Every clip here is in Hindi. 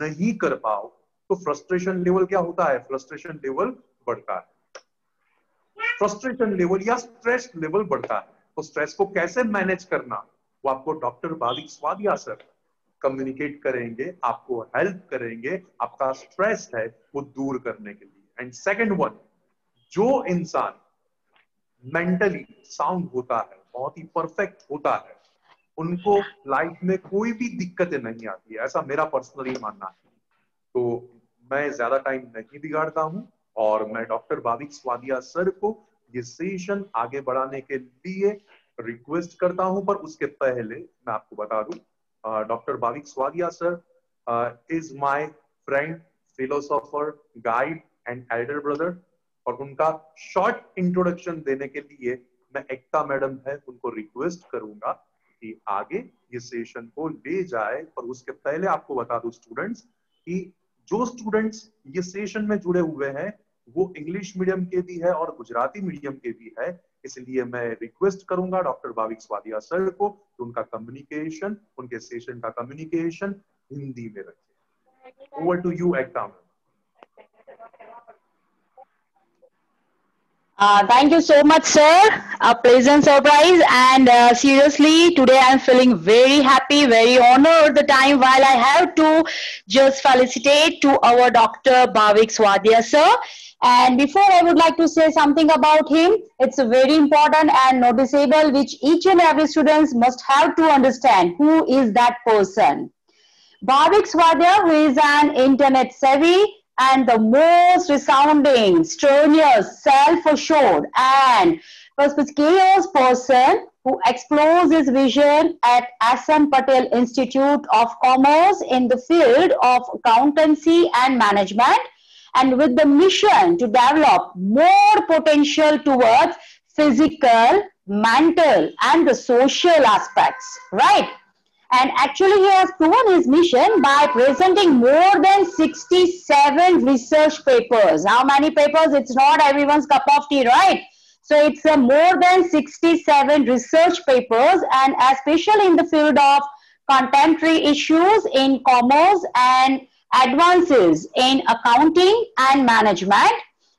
नहीं कर पाओ तो फ्रस्ट्रेशन लेवल क्या होता है? फ्रस्ट्रेशन लेवल बढ़ता है, फ्रस्ट्रेशन लेवल या स्ट्रेस लेवल बढ़ता है। तो स्ट्रेस को कैसे मैनेज करना, वो आपको doctor Bhavik Swadiya sir communicate करेंगे, आपको हेल्प करेंगे आपका स्ट्रेस है वो दूर करने के लिए। एंड सेकंड वन, जो इंसान मेंटली साउंड होता है, बहुत ही परफेक्ट होता है, उनको लाइफ में कोई भी दिक्कतें नहीं आती है, ऐसा मेरा पर्सनली मानना है। तो मैं ज्यादा टाइम नहीं बिगाड़ता हूं और मैं डॉक्टर भाविक स्वादिया सर को ये सेशन आगे बढ़ाने के लिए रिक्वेस्ट करता हूं। पर उसके पहले मैं आपको बता दूं, doctor Bhavik Swadiya sir is my friend, philosopher, guide and elder brother. और उनका शॉर्ट इंट्रोडक्शन देने के लिए मैं एकता मैडम है उनको रिक्वेस्ट करूंगा कि आगे ये सेशन को ले जाए। और उसके पहले आपको बता दूं स्टूडेंट्स कि जो स्टूडेंट्स ये सेशन में जुड़े हुए हैं वो इंग्लिश मीडियम के भी है और गुजराती मीडियम के भी है, इसलिए मैं रिक्वेस्ट करूंगा डॉक्टर भाविक स्वादिया सर को कि उनका कम्युनिकेशन, उनके सेशन का कम्युनिकेशन हिंदी में रखें। Over to you Ekta ma'am. Thank you so much, sir. A pleasant surprise, and seriously, today I'm feeling very happy, very honored the time while I have to just felicitate to our Dr. Bhavik Swadia, sir. And before I would like to say something about him, it's very important and noticeable, which each and every student must have to understand who is that person. Bhavik Swadia, who is an internet savvy and the most resounding, strenuous, self-assured, and perspicacious person who explores his vision at SM Patel Institute of Commerce in the field of accountancy and management, and with the mission to develop more potential towards physical, mental, and the social aspects, right? And actually, he has proven his mission by presenting more than 67 research papers. How many papers? It's not everyone's cup of tea, right? So it's more than 67 research papers, and especially in the field of contemporary issues in commerce and advances in accounting and management,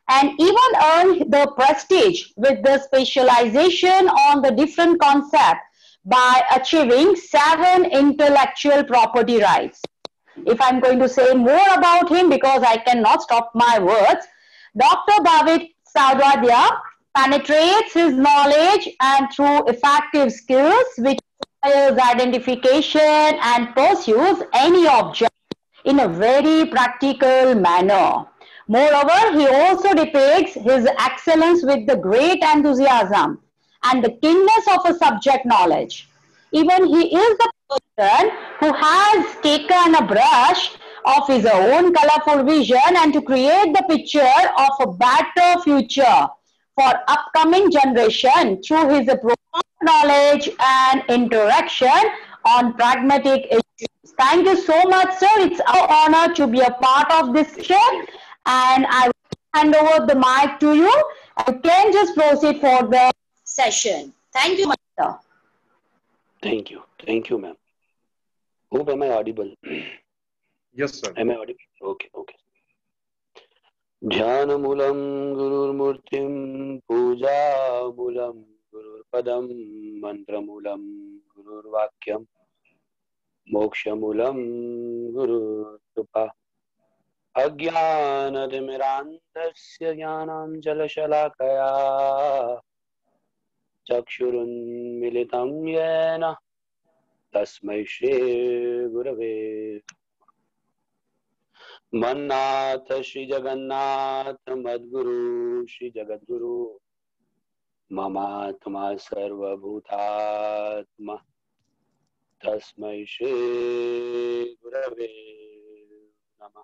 and even earned the prestige with the specialization on the different concepts by achieving 7 intellectual property rights. If I'm going to say more about him, because I cannot stop my words, Dr. Bhavik Sadwadia penetrates his knowledge and through effective skills which requires identification and pursues any object in a very practical manner. Moreover, he also depicts his excellence with the great enthusiasm and the keenness of a subject knowledge. Even he is the person who has taken a brush of his own colorful vision and to create the picture of a better future for upcoming generation through his profound knowledge and interaction on pragmatic issues. Thank you so much, sir. It's our honor to be a part of this session, and I will hand over the mic to you. You can just proceed for the session. Thank you, sir. Thank you, ma'am. Hope am I audible? Yes, sir. Am I audible? Okay. ध्यानमूलं गुरुर्मूर्तिं पूजामूलं गुरुर्पदं मन्त्रमूलं गुरुर्वाक्यं मोक्षमूलं गुरुर्कृपा अज्ञानतिमिरान्धस्य ज्ञानाञ्जनशलाकया चक्षुरुन्मिलितं येन तस्मै श्रीगुरवे मन्नाथ श्री जगन्नाथ मद्गुरु श्री जगद्गुरु ममात्मा सर्वभूतात्मा तस्मै श्री गुरवे नमः।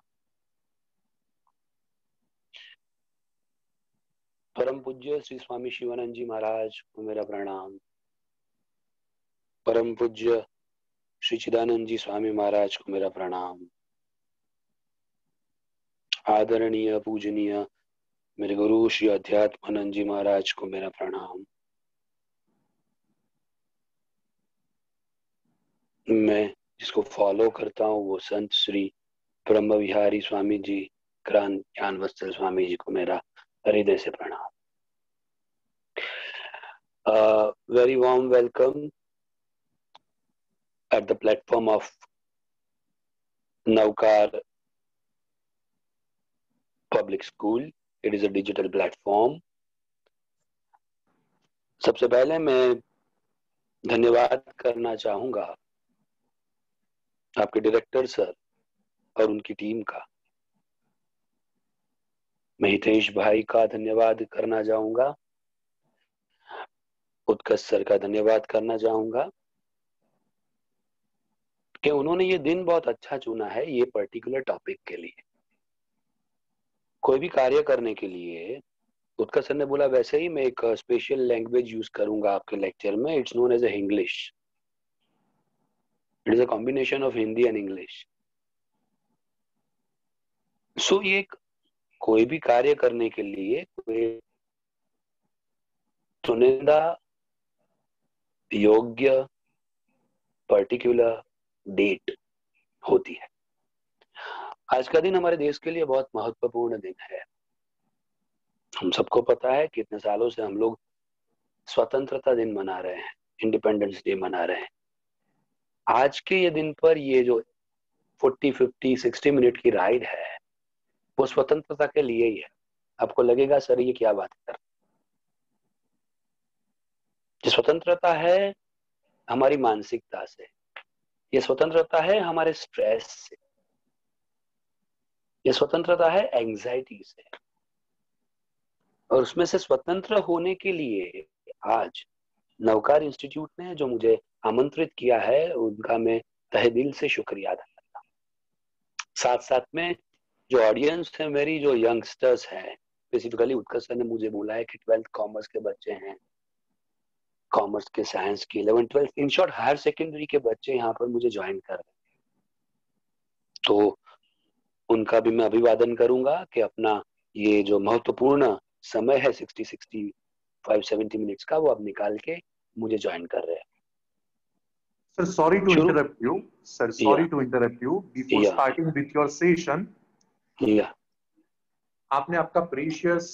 परम पूज्य श्री स्वामी शिवानंद जी महाराज को मेरा प्रणाम। परम पूज्य श्री चिदानंद जी स्वामी महाराज को मेरा प्रणाम। आदरणीय पूजनीय मेरे गुरु श्री अध्यात्मानंद जी महाराज को मेरा प्रणाम। मैं जिसको फॉलो करता हूँ वो संत श्री ब्रह्म विहारी स्वामी जी, क्रांत ज्ञान वत्सल स्वामी जी को मेरा हृदय से प्रणाम। Very warm welcome at the platform of Navkar Public School. It is a digital platform. सबसे पहले मैं धन्यवाद करना चाहूंगा आपके डायरेक्टर सर और उनकी टीम का। मैं हितेश भाई का धन्यवाद करना चाहूंगा, उत्कर्ष सर का धन्यवाद करना चाहूंगा कि उन्होंने ये दिन बहुत अच्छा चुना है ये पर्टिकुलर टॉपिक के लिए। कोई भी कार्य करने के लिए उत्कर्ष सर ने बोला वैसे ही मैं एक स्पेशल लैंग्वेज यूज करूंगा आपके लेक्चर में। It's known as a English. It is a combination of Hindi and English. So ये कोई भी कार्य करने के लिए कोई चुनिंदा योग्य पर्टिकुलर डेट होती है। आज का दिन हमारे देश के लिए बहुत महत्वपूर्ण दिन है। हम सबको पता है कि इतने सालों से हम लोग स्वतंत्रता दिन मना रहे हैं, इंडिपेंडेंस डे मना रहे हैं। आज के ये दिन पर ये जो 40, 50, 60 मिनट की राइड है वो स्वतंत्रता के लिए ही है। आपको लगेगा सर ये क्या बात कर, ये स्वतंत्रता है हमारी मानसिकता से, ये स्वतंत्रता है हमारे स्ट्रेस से, ये स्वतंत्रता है एंजाइटी से। और उसमें से स्वतंत्र होने के लिए आज नवकार इंस्टीट्यूट ने जो मुझे आमंत्रित किया है उनका मैं तहे दिल से शुक्रिया अदा करता हूँ। साथ साथ में जो ऑडियंस है मेरी, जो यंगस्टर्स हैं, स्पेसिफिकली उत्कर्ष सर ने मुझे बोला है कि 12th कॉमर्स के बच्चे हैं, कॉमर्स के, साइंस के, 11th 12th, in short higher secondary के बच्चे यहाँ पर मुझे ज्वाइन कर रहे हैं। तो उनका भी मैं अभिवादन करूंगा कि अपना ये जो महत्वपूर्ण समय है 60, 65, 70 मिनट्स का वो अब निकाल के मुझे ज्वाइन कर रहे हैं। Sir, sorry to interrupt you. Sir, sorry Yeah. to interrupt you. Before Yeah. starting with your session, Yeah. आपने आपका प्रीशियस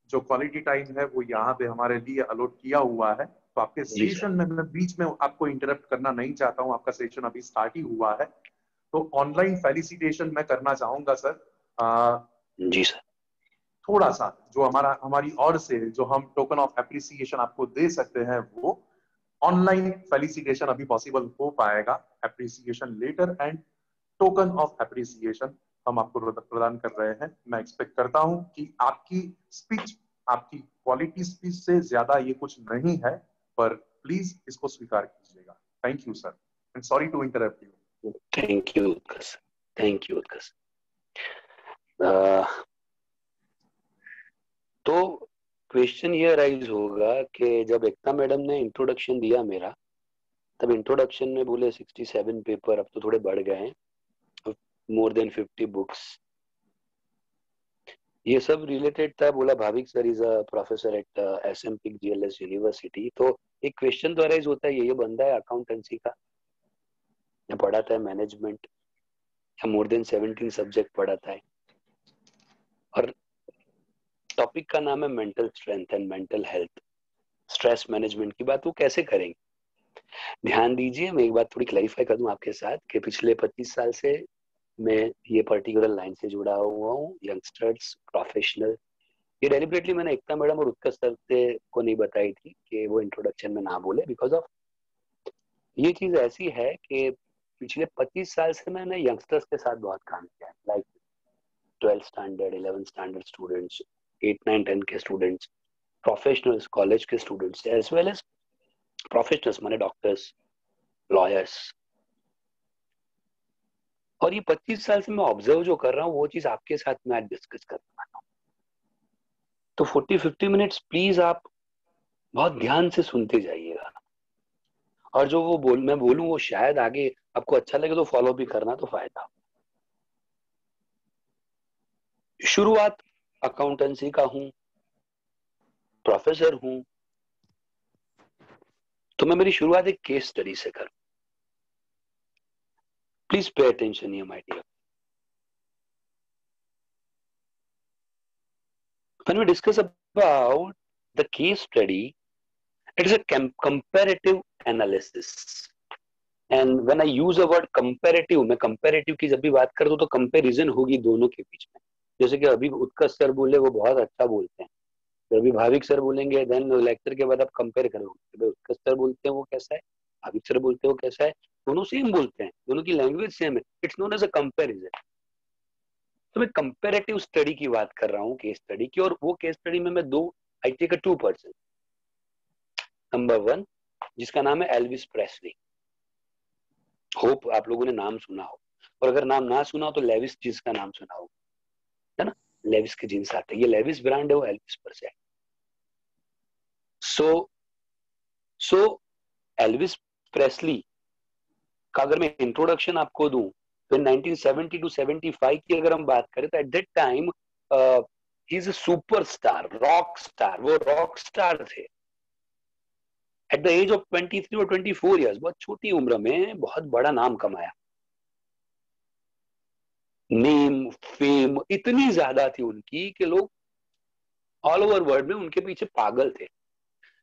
जो क्वालिटी टाइम है वो यहाँ पे हमारे लिए अलॉट किया हुआ है। तो आपके जी सेशन में मैं बीच में आपको इंटरप्ट करना नहीं चाहता हूँ। आपका सेशन अभी स्टार्ट ही हुआ है, तो ऑनलाइन फेलिसिटेशन मैं करना चाहूंगा सर। जी सर। थोड़ा सा जो हमारी ओर से जो हम टोकन ऑफ एप्रिसिएशन आपको दे सकते हैं वो ऑनलाइन फेलिसिटेशन अभी पॉसिबल हो पाएगा। Appreciation letter and token of appreciation हम आपको प्रदान कर रहे हैं। मैं एक्सपेक्ट करता हूं कि आपकी स्पीच, आपकी क्वालिटी स्पीच से ज्यादा ये कुछ नहीं है, पर प्लीज इसको स्वीकार कीजिएगा। Thank you sir, and sorry to interrupt you. Thank you Utkarsh, thank you Utkarsh. तो क्वेश्चन ये राइज होगा कि जब एकता मैडम ने इंट्रोडक्शन दिया मेरा, तब इंट्रोडक्शन में बोले 67 पेपर, अब तो थोड़े बढ़ गए हैं, मोर देन 50 बुक्स, ये सब रिलेटेड था। बोला Bhavik sir is a professor at SMP GLS university. तो एक क्वेश्चन तो राइज होता है, ये बंदा है अकाउंटेंसी का, या पढ़ाता है मैनेजमेंट, या मोर देन 17 सब्जेक्ट पढ़ाता है, और टॉपिक का नाम है mental strength and mental health, stress management की बात वो कैसे करेंगे। ध्यान दीजिए, मैं एक बात थोड़ी क्लैरिफाई कर दूं आपके साथ कि पिछले 25 साल से मैं ये पर्टिकुलर लाइन से जुड़ा हुआ हूँ, यंगस्टर्स, प्रोफेशनल। ये डेलिबरेटली मैंने एकता मैडम और उत्कर्ष सर से को नहीं बताई थी कि वो इंट्रोडक्शन में ना बोले, बिकॉज ऑफ ये चीज ऐसी है कि पिछले 25 साल से मैंने यंगस्टर्स के साथ बहुत काम किया है, like 12th standard, 11th standard students, 8, 9, 10 के स्टूडेंट्स, प्रोफेशनल्स, कॉलेज के students, as well as professionals माने डॉक्टर्स, लॉयर्स। और ये 25 साल से मैं ऑब्जर्व जो कर रहा हूँ वो चीज आपके साथ मैं आज डिस्कस कर रहा हूँ। तो 40-50 मिनट्स प्लीज आप बहुत ध्यान से सुनते जाइएगा, और जो वो मैं बोलूं वो शायद आगे आपको अच्छा लगे तो फॉलो भी करना, तो फायदा। शुरुआत अकाउंटेंसी का हूं, प्रोफेसर हूं, तो मैं मेरी शुरुआत एक केस स्टडी से करूं। Please pay attention here my dear. when we discuss about the case study, it is a comparative analysis. And when I use a word comparative, मैं comparative की जब भी बात करता हूँ तो comparison होगी दोनों के बीच में. जैसे कि अभी उत्कर्ष सर बोले, वो बहुत अच्छा बोलते हैं. तो अभी भाविक सर बोलेंगे, देन लेक्चर के बाद आप कंपेयर करोगे, उत्कर्ष सर बोलते हैं वो कैसा है, भाविक सर बोलते हैं वो कैसा है. दोनों सेम बोलते हैं, दोनों की लैंग्वेज सेम है. It's known as a comparison. तो मैं कंपेरेटिव स्टडी की बात कर रहा हूँ, केस स्टडी की. और वो केस स्टडी में मैं आई टेक अ 2%. नंबर 1 जिसका नाम है एल्विस प्रेस्ली. होप आप लोगों ने नाम सुना हो, और अगर नाम ना सुना हो तो लेविस जींस का नाम सुना हो, है ना. लेविस के जींस आते हैं, ये लेविस ब्रांड है, वो एल्विस पर से है. सो एल्विस प्रेस्ली का अगर मैं इंट्रोडक्शन आपको दूं तो 1970 to 75 की अगर हम बात करें तो at that time he is a superstar, rock star. वो रॉक स्टार थे एट द एज ऑफ 23 और 24 इयर्स. बहुत छोटी उम्र में बहुत बड़ा नाम कमाया. नेम फेम इतनी ज्यादा थी उनकी कि लोग ऑल ओवर वर्ल्ड में उनके पीछे पागल थे.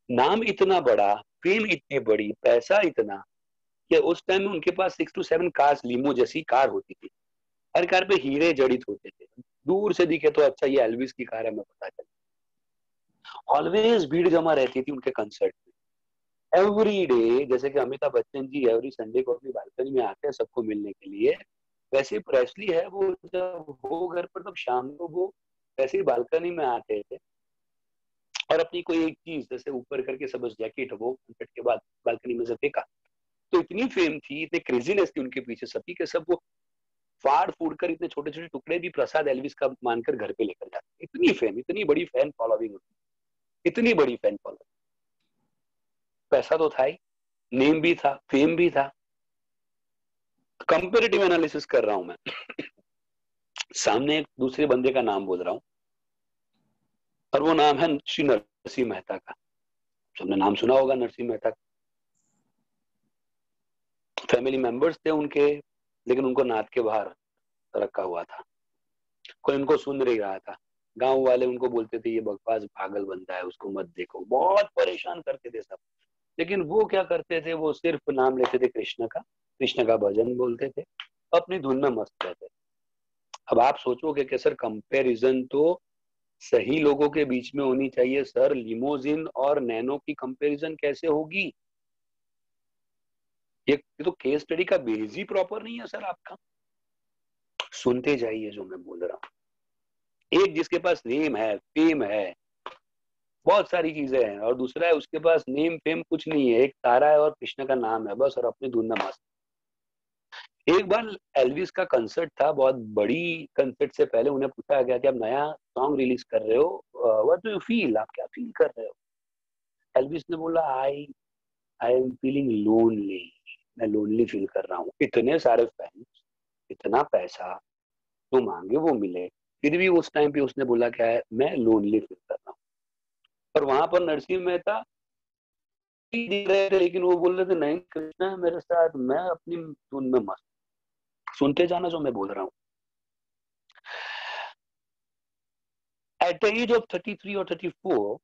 नाम इतना बड़ा, फेम इतनी बड़ी, पैसा इतना कि उस टाइम में उनके पास 6 to 7 कार्स, लीमो जैसी कार होती थी. हर कार पे हीरे जड़ित होते थे. दूर से दिखे तो अच्छा ये एल्विस की कार है, मैं पता चला. ऑलवेज भीड़ जमा रहती थी उनके कंसर्ट में. एवरी डे, जैसे कि अमिताभ बच्चन जी एवरी संडे को अपनी बालकनी में आते हैं सबको मिलने के लिए, वैसे प्रेस्ली है वो जब हो घर पर तब शाम को वो वैसे ही बालकनी में आते थे और अपनी कोई एक चीज जैसे ऊपर करके सब जैकेट वो कंसर्ट के बाद बालकनी में से फेंका. तो इतनी फेम थी, इतने क्रेजीनेस थी उनके पीछे सभी के सब, वो फाड़ फूड़ कर इतने छोटे छोटे टुकड़े भी प्रसाद एल्विस का मानकर घर पे लेकर जाते. इतनी फेम, इतनी बड़ी फैन फॉलोइंग, इतनी बड़ी फैन फॉलोइंग. पैसा तो था ही, नेम भी था, फेम भी था. कंपेरेटिव एनालिसिस कर रहा हूं मैं. सामने एक दूसरे बंदे का नाम बोल रहा हूं और वो नाम है श्री नरसिंह मेहता का. सबने नाम सुना होगा नरसिंह मेहता का. फैमिली मेंबर्स थे उनके, लेकिन उनको नाद के बाहर रखा हुआ था. कोई उनको सुन नहीं रहा था. गांव वाले उनको बोलते थे ये बकवास पागल बनता है, उसको मत देखो. बहुत परेशान करते थे सब. लेकिन वो क्या करते थे, वो सिर्फ नाम लेते थे कृष्ण का, कृष्ण का भजन बोलते थे, अपनी धुन में मस्त रहते. अब आप सोचोगे कि सर कंपैरिजन तो सही लोगों के बीच में होनी चाहिए सर, लिमोजिन और नैनो की कंपैरिजन कैसे होगी? ये तो केस स्टडी का बेस ही प्रॉपर नहीं है सर आपका. सुनते जाइए जो मैं बोल रहा हूं. एक जिसके पास नेम है, फेम है, बहुत सारी चीजें हैं, और दूसरा है उसके पास नेम फेम कुछ नहीं है, एक तारा है और कृष्ण का नाम है बस, और अपनी धुन में मस्त. एक बार एल्विस का कंसर्ट था, बहुत बड़ी कंसर्ट से पहले उन्हें पूछा गया कि आप नया सॉन्ग रिलीज कर रहे हो, व्हाट डू यू फील, आप क्या फील कर रहे हो? एल्विस ने बोला आई एम फीलिंग लोनली, मैं लोनली फील कर रहा हूँ. इतने सारे फैंस, इतना पैसा जो मांगे वो मिले, फिर भी उस टाइम पे उसने बोला क्या है, मैं लोनली फील कर रहा हूँ. और वहां पर नरसिंह मेहता दे रहे थे, लेकिन वो बोल रहे थे नहीं कृष्णा है मेरे साथ, मैं अपनी धुन में मस्त. सुनते जाना जो मैं बोल रहा हूँ. एट द एज ऑफ 33 और 34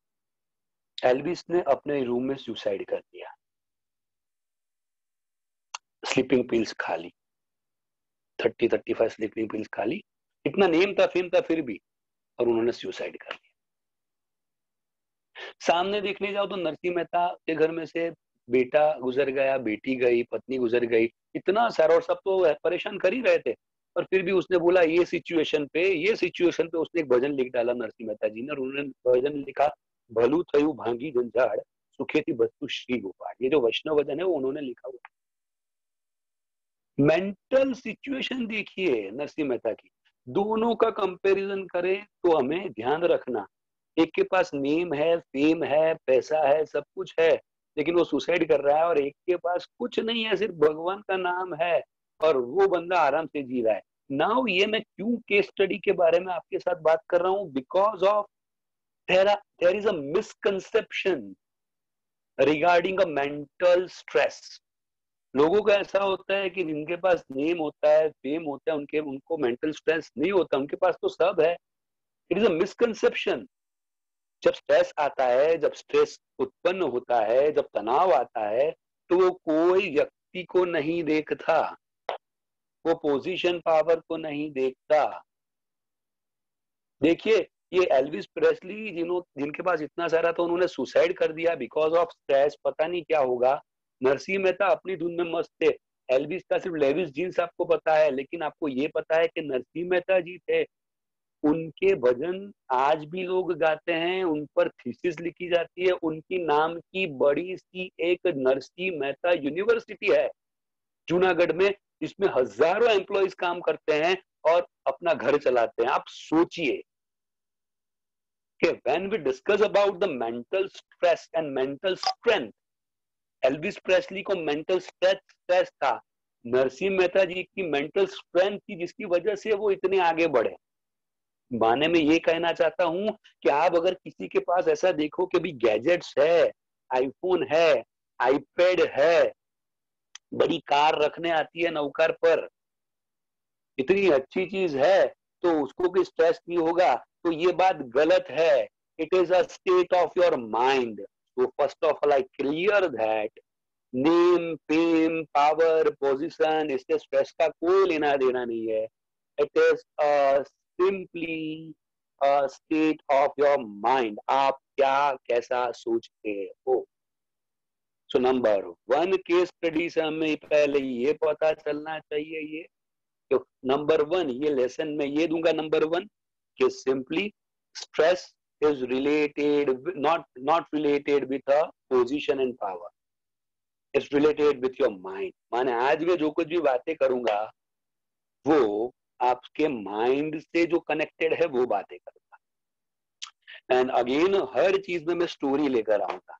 एल्विस ने अपने रूम में सुसाइड कर दिया. स्लीपिंग पिल्स खा ली, 30-35 स्लीपिंग पिल्स खा ली. इतना नेम था, फेम था, फिर भी, और उन्होंने सुसाइड कर दिया. सामने देखने जाओ तो नरसिंह मेहता के घर में से बेटा गुजर गया, बेटी गई, पत्नी गुजर गई, इतना सारा, और सब तो परेशान कर ही रहे थे. और फिर भी उसने बोला ये सिचुएशन पे उसने एक भजन लिख डाला नरसिंह मेहता जी ने, और उन्होंने भजन लिखा, भलू थयु भांगी झंझाड़ सुखेती बस्तु श्री गोपाल. ये जो वैष्णव भजन है वो उन्होंने लिखा हुआ. मेंटल सिचुएशन देखिए नरसिंह मेहता की. दोनों का कंपैरिजन करें तो हमें ध्यान रखना, एक के पास नेम है, फेम है, पैसा है, सब कुछ है, लेकिन वो सुसाइड कर रहा है. और एक के पास कुछ नहीं है, सिर्फ भगवान का नाम है, और वो बंदा आराम से जी रहा है. नाउ ये मैं क्यों केस स्टडी के बारे में आपके साथ बात कर रहा हूं? Because of their is a misconception regarding a mental stress. लोगों का ऐसा होता है कि जिनके पास नेम होता है, फेम होता है, उनको मेंटल स्ट्रेस नहीं होता. उनके पास तो सब है. It is a misconception. जब स्ट्रेस आता है, जब स्ट्रेस उत्पन्न होता है, जब तनाव आता है, तो वो कोई व्यक्ति को नहीं देखता, वो पोजीशन पावर को नहीं देखता। देखिए, ये एल्विस प्रेस्ली जिनके पास इतना सारा था, उन्होंने सुसाइड कर दिया बिकॉज ऑफ स्ट्रेस। पता नहीं क्या होगा। नरसिंह मेहता अपनी धुन में मस्त थे। एल्विस का सिर्फ लेविस जीन्स आपको पता है, लेकिन आपको ये पता है कि नरसिंह मेहता जी थे, उनके भजन आज भी लोग गाते हैं, उन पर थीसिस लिखी जाती है। उनकी नाम की बड़ी सी एक नरसिंह मेहता यूनिवर्सिटी है जूनागढ़ में, जिसमें हजारों एम्प्लॉयज काम करते हैं और अपना घर चलाते हैं। आप सोचिए कि when we discuss about the mental stress and mental strength, Elvis Presley को मेंटल स्ट्रेस था, नरसिंह मेहता जी की मेंटल स्ट्रेंथ थी, जिसकी वजह से वो इतने आगे बढ़े। माने में ये कहना चाहता हूं कि आप अगर किसी के पास ऐसा देखो कि भी गैजेट्स है, आईफोन है, आईपैड है, बड़ी कार रखने आती है नौकार पर, इतनी अच्छी चीज है, तो उसको भी स्ट्रेस नहीं होगा, तो ये बात गलत है। It is a state of your mind. So first of all, I clear that name, fame, power, position, इससे स्ट्रेस का कोई लेना देना नहीं है। It is simply a state of your mind. आप क्या कैसा सोचते हो। सो नंबर 1 केस स्टडी से हमें पहले ये पता चलना चाहिए ये, तो नंबर 1 ये लेसन में ये दूंगा। नंबर 1 कि simply stress is related, not related with a position and power, it's related with your mind। माने आज मैं जो कुछ भी बातें करूंगा वो आपके माइंड से जो कनेक्टेड है वो बातें करूंगा। एंड अगेन हर चीज में मैं स्टोरी लेकर आऊंगा।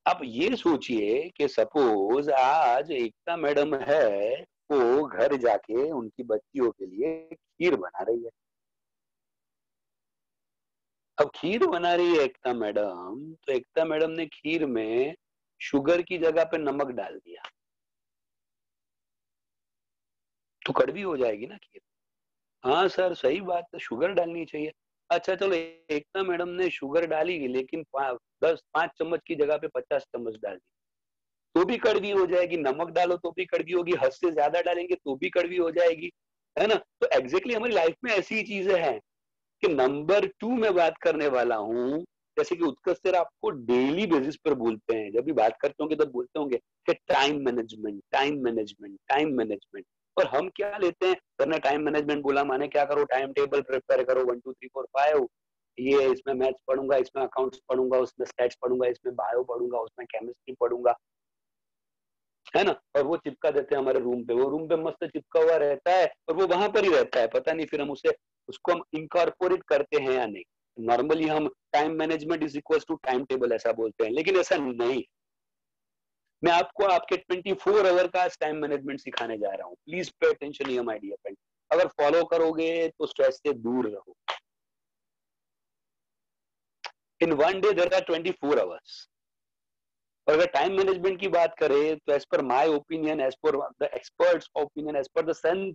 अब ये सोचिए कि सपोज आज एकता मैडम है, वो घर जाके उनकी बच्चियों के लिए खीर बना रही है। अब खीर बना रही है एकता मैडम, तो एकता मैडम ने खीर में शुगर की जगह पे नमक डाल दिया, तो कड़वी हो जाएगी ना खीर। हाँ सर सही बात है, शुगर डालनी चाहिए। अच्छा चलो, एकता मैडम ने शुगर डाली, लेकिन 5 चम्मच की जगह पे 50 चम्मच डाल दी, तो भी कड़वी हो जाएगी। नमक डालो तो भी कड़वी होगी, हद से ज्यादा डालेंगे तो भी कड़वी हो जाएगी, है ना। तो एग्जैक्टली हमारी लाइफ में ऐसी ही चीजें हैं कि नंबर 2 में बात करने वाला हूं। जैसे कि उत्कर्ष सर आपको डेली बेसिस पर बोलते हैं, जब भी बात करते होंगे तब बोलते होंगे कि time management, time management, time management. और हम क्या लेते हैं, सर ने टाइम मैनेजमेंट बोला माने क्या करो, टाइम टेबल प्रिपेयर करो 1 2 3 4 5, ये इसमें मैथ्स पढ़ूंगा, इसमें अकाउंट्स पढ़ूंगा, उसमें स्टैट्स पढ़ूंगा, इसमें बायो पढ़ूंगा, उसमें केमिस्ट्री पढ़ूंगा, है ना। और वो चिपका देते हैं हमारे रूम पे, वो रूम पे मस्त चिपका हुआ रहता है और वो वहां पर ही रहता है, पता नहीं फिर हम उसको हम इनकॉर्पोरेट करते हैं या नहीं। नॉर्मली हम time management is equal to time table ऐसा बोलते हैं, लेकिन ऐसा नहीं। मैं आपको आपके 24 आवर का टाइम मैनेजमेंट सिखाने जा रहा हूँ। Please pay attention here my dear friend. अगर फॉलो करोगे तो स्ट्रेस से दूर रहो। In one day there are 24 hours. और अगर टाइम मैनेजमेंट की बात करें तो as per my opinion, as per the experts opinion, as per the son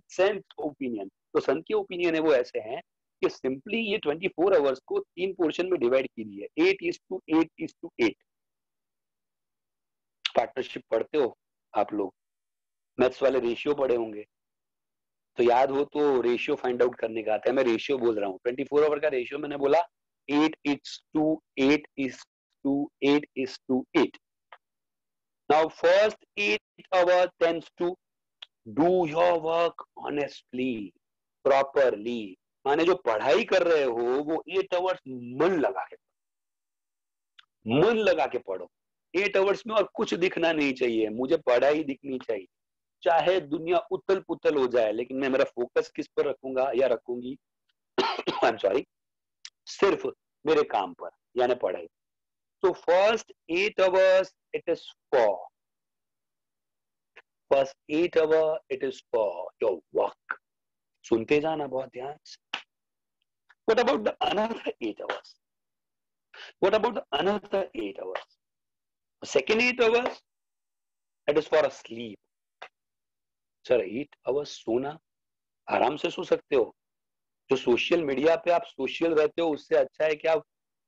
opinion, तो सन के ओपिनियन है वो ऐसे हैं कि सिंपली ये 24 आवर्स को 3 पोर्शन में डिवाइड कीजिए, 8:8:8। पार्टनरशिप पढ़ते हो आप लोग, मैथ्स वाले रेशियो पढ़े होंगे, तो याद हो तो रेशियो फाइंड आउट करने का आता है। मैं रेशियो बोल रहा हूँ, 24 आवर का रेशियो मैंने बोला 8:8:8:8. Now first 8 hours tends to do your work honestly, properly। माने जो पढ़ाई कर रहे हो वो 8 आवर्स मन लगा के पढ़ो। 8 आवर्स में और कुछ दिखना नहीं चाहिए, मुझे पढ़ाई दिखनी चाहिए, चाहे दुनिया उथल पुथल हो जाए, लेकिन मैं मेरा फोकस किस पर रखूंगा या रखूंगी आई एम सॉरी, सिर्फ मेरे काम पर, यानी पढ़ाई। तो first 8 hours it is for First 8 hours, it is for your work। सुनते जाना बहुत ध्यान से। What about the another 8 hours? What about the another 8 hours? The second 8 hours, it is for a sleep। Sir 8 hours सोना, आराम से सो सकते हो, जो सोशल मीडिया पे आप सोशल रहते हो, उससे अच्छा है कि आप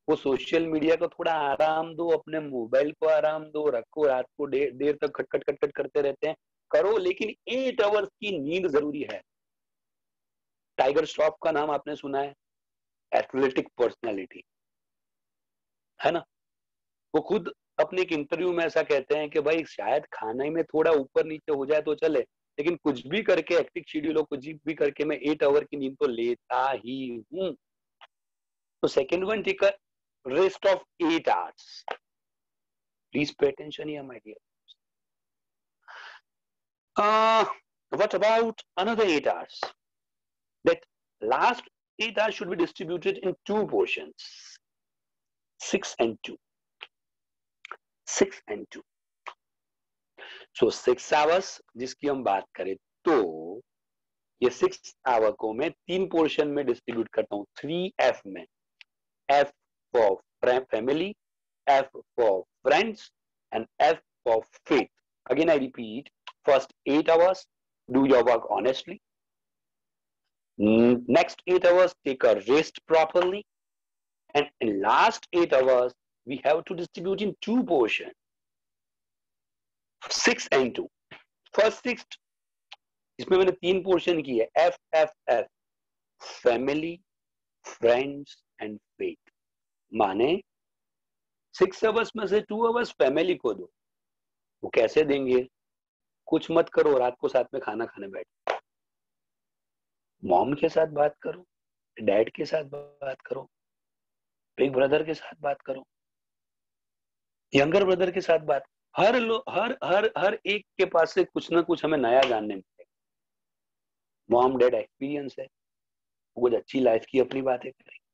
वो सोशल मीडिया को थोड़ा आराम दो, अपने मोबाइल को आराम दो, रखो। रात को देर देर तक खटखट खटखट करते रहते हैं, करो, लेकिन 8 आवर्स की नींद जरूरी है। टाइगर श्रॉफ का नाम आपने सुना है, एथलेटिक पर्सनालिटी, है ना? वो खुद अपने एक इंटरव्यू में ऐसा कहते हैं कि भाई शायद खाने में थोड़ा ऊपर नीचे हो जाए तो चले, लेकिन कुछ भी करके, एक्टिव शेड्यूल हो, कुछ भी करके मैं 8 आवर की नींद तो लेता ही हूं। तो second one, take a rest of 8 hours. Please pay attention here my dear. What about another 8 hours? That last 8 hours should be distributed in 2 portions, 6 and 2. 6 and 2. So 6 hours जिसकी हम बात करें तो ये 6 आवर को मैं 3 पोर्शन में डिस्ट्रीब्यूट करता हूँ, 3F में। F for family, F for friends, and F for faith. Again I repeat, first 8 hours, do your work honestly. Next 8 hours, take a rest properly. And in last 8 hours, we have to distribute in 2 portions, 6 and 2. First 6, इसमें मैंने 3 पोर्शन की है, F F F, family, friends and faith. माने 6 आवर्स में से 2 आवर्स फैमिली को दो। वो कैसे देंगे? कुछ मत करो, रात को साथ में खाना खाने बैठो, मॉम के साथ बात करो, डैड के साथ बात करो, बिग ब्रदर के साथ बात करो, यंगर ब्रदर के साथ बात। हर हर एक के पास से कुछ ना कुछ हमें नया जानने मिलेगा। मॉम डैड एक्सपीरियंस है, वो कुछ अच्छी लाइफ की अपनी बातें करेंगे।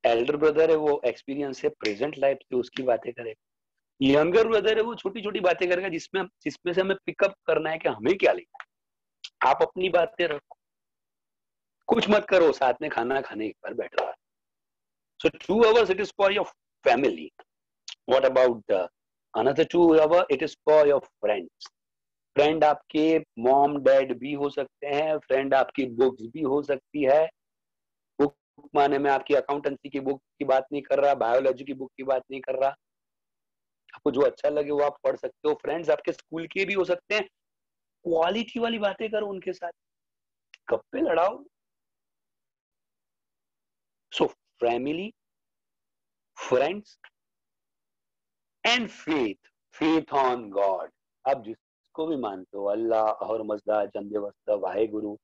एल्डर ब्रदर है, वो एक्सपीरियंस है प्रेजेंट लाइफ से, उसकी बातें करेगा। यंगर ब्रदर है, वो छोटी छोटी बातें करेगा जिसमें से हमें पिकअप करना है कि हमें क्या लेना है। आप अपनी बातें रखो, कुछ मत करो, साथ में खाना खाने एक बार बैठ रहा। So 2 hours it is for your family. What about the another 2 hours? It is for your friends. Friend आपके मॉम डैड भी हो सकते हैं, फ्रेंड आपकी बुक्स भी हो सकती है। बुक माने मैं आपकी अकाउंटेंसी की बुक की बात नहीं कर रहा, बायोलॉजी की बुक की बात नहीं कर रहा। आपको जो अच्छा लगे वो आप पढ़ सकते हो। फ्रेंड्स आपके स्कूल के भी हो सकते हैं। क्वालिटी वाली बातें करो उनके साथ, गप्पे लड़ाओ। So family, friends and faith, faith on God. आप जिसको भी मानते हो, अल्लाह, और मजदा, चंदे वस्ता, वाहे गुरु,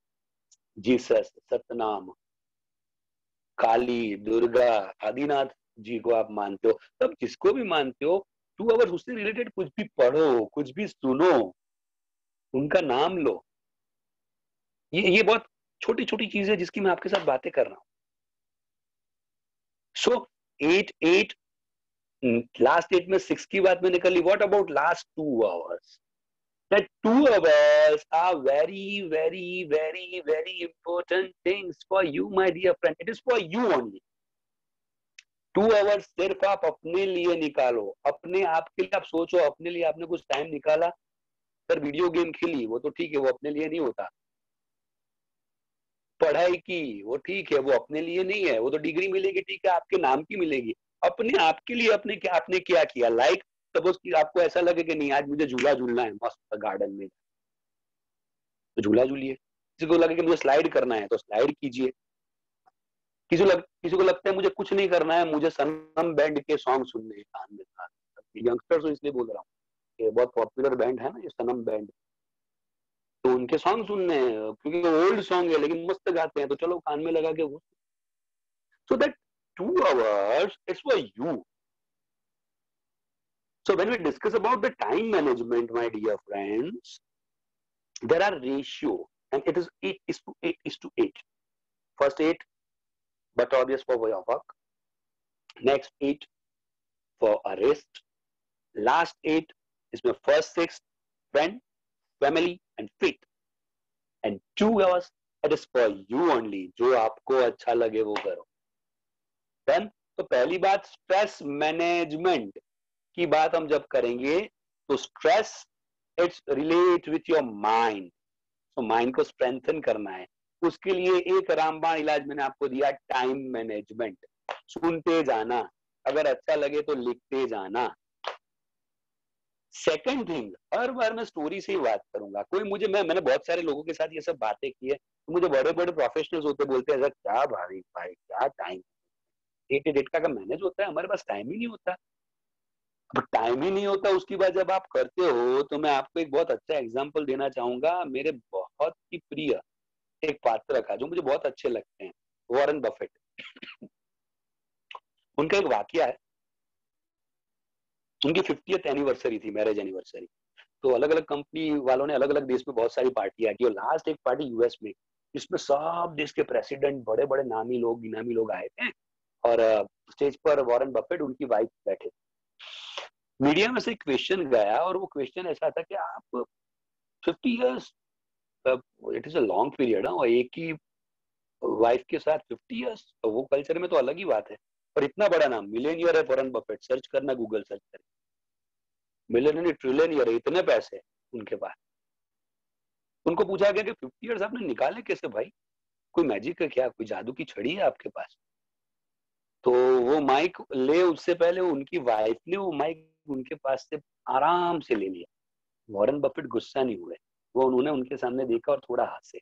जीसस, सतनाम, काली, दुर्गा, आदिनाथ जी को आप मानते हो, तब जिसको भी मानते हो 2 आवर्स उससे रिलेटेड कुछ भी पढ़ो, कुछ भी सुनो, उनका नाम लो। ये बहुत छोटी छोटी चीज है जिसकी मैं आपके साथ बातें कर रहा हूं। सो 8 लास्ट 8 में 6 की बात मैंने कर ली। What about last 2 hours? That 2 hours are very, very, very, very important things for you, my dear friend. It is for you only. 2 hours सिर्फ आप अपने लिए निकालो, अपने आप के लिए आप सोचो, अपने लिए आपने कुछ टाइम निकाला, सर वीडियो गेम खेली, वो तो ठीक है, वो अपने लिए नहीं होता। पढ़ाई की, वो ठीक है, वो अपने लिए नहीं है, वो तो डिग्री मिलेगी, ठीक है, आपके नाम की मिलेगी। अपने आप के लिए आपने क्या किया? लाइक सपोज कि आपको ऐसा लगे कि नहीं आज मुझे झूला झूलना है मस्त गार्डन में, तो झूला झूलिए। किसी को लगे कि मुझे स्लाइड करना है तो स्लाइड कीजिए। किसी को लगता है मुझे कुछ नहीं करना है, मुझे सनम बैंड के सॉन्ग सुनने हैं कान में। यंगस्टर्स इसलिए बोल रहा हूँ कि बहुत पॉपुलर बैंड है ना ये सनम बैंड, तो उनके सॉन्ग सुनने हैं क्योंकि ओल्ड सॉन्ग है लेकिन मस्त गाते हैं, तो चलो कान में लगा के वो। So that 2 hours is for you. So when we discuss about the time management, my dear friends, there are ratio and it is 8:8:8. First 8 but obvious for your work, next 8 for a rest, last 8 is my first 6 friend, family and faith, and 2 hours it is for you only. जो आपको अच्छा लगे वो करो। Then तो पहली बात, स्ट्रेस मैनेजमेंट की बात हम जब करेंगे तो stress it's relate with your mind. तो माइंड को स्ट्रेंथन करना है, उसके लिए एक रामबाण इलाज मैंने आपको दिया, टाइम मैनेजमेंट। सुनते जाना, अगर अच्छा लगे तो लिखते जाना। सेकंड थिंग, हर बार मैं स्टोरी से ही बात करूंगा। कोई मुझे मैंने बहुत सारे लोगों के साथ ये सब बातें की है, तो मुझे बड़े बड़े प्रोफेशनल्स होते बोलते हैं, क्या भाई भाई क्या टाइम, एक डेट का मैनेज होता है, हमारे पास टाइम ही नहीं होता। अब टाइम ही नहीं होता, उसकी बात जब आप करते हो, तो मैं आपको एक बहुत अच्छा एग्जांपल देना चाहूंगा। मेरे बहुत ही प्रिय एक पात्र का, जो मुझे बहुत अच्छे लगते हैं, वॉरेन बफेट। उनका एक वाकया है, उनकी 50th एनिवर्सरी थी, मैरिज एनिवर्सरी। तो अलग अलग कंपनी वालों ने अलग अलग देश में बहुत सारी पार्टियां की, और लास्ट एक पार्टी यूएस में, इसमें सब देश के प्रेसिडेंट, बड़े बड़े नामी लोग, गिनामी लोग आए थे, और स्टेज पर वॉरेन बफेट, उनकी वाइफ बैठे। मीडिया में से एक क्वेश्चन गया, और वो क्वेश्चन ऐसा था कि आप 50 years, it is a long period, और एक ही वाइफ के साथ 50 इयर्स, तो वो कल्चर में तो अलग ही बात है, पर इतना बड़ा नाम, मिलियनियर है वॉरेन बफेट, सर्च करना, गूगल सर्च करें, मिलियनियर ट्रिलियनियर है, इतने पैसे उनके पास। उनको पूछा गया कि 50 इयर्स आपने निकाले कैसे भाई, कोई मैजिक है क्या, कोई जादू की छड़ी है आपके पास? तो वो माइक ले, उससे पहले उनकी वाइफ ने वो माइक उनके पास से आराम से ले लिया। वॉरेन बफेट गुस्सा नहीं हुए, वो उन्होंने उनके सामने देखा और थोड़ा हंसे,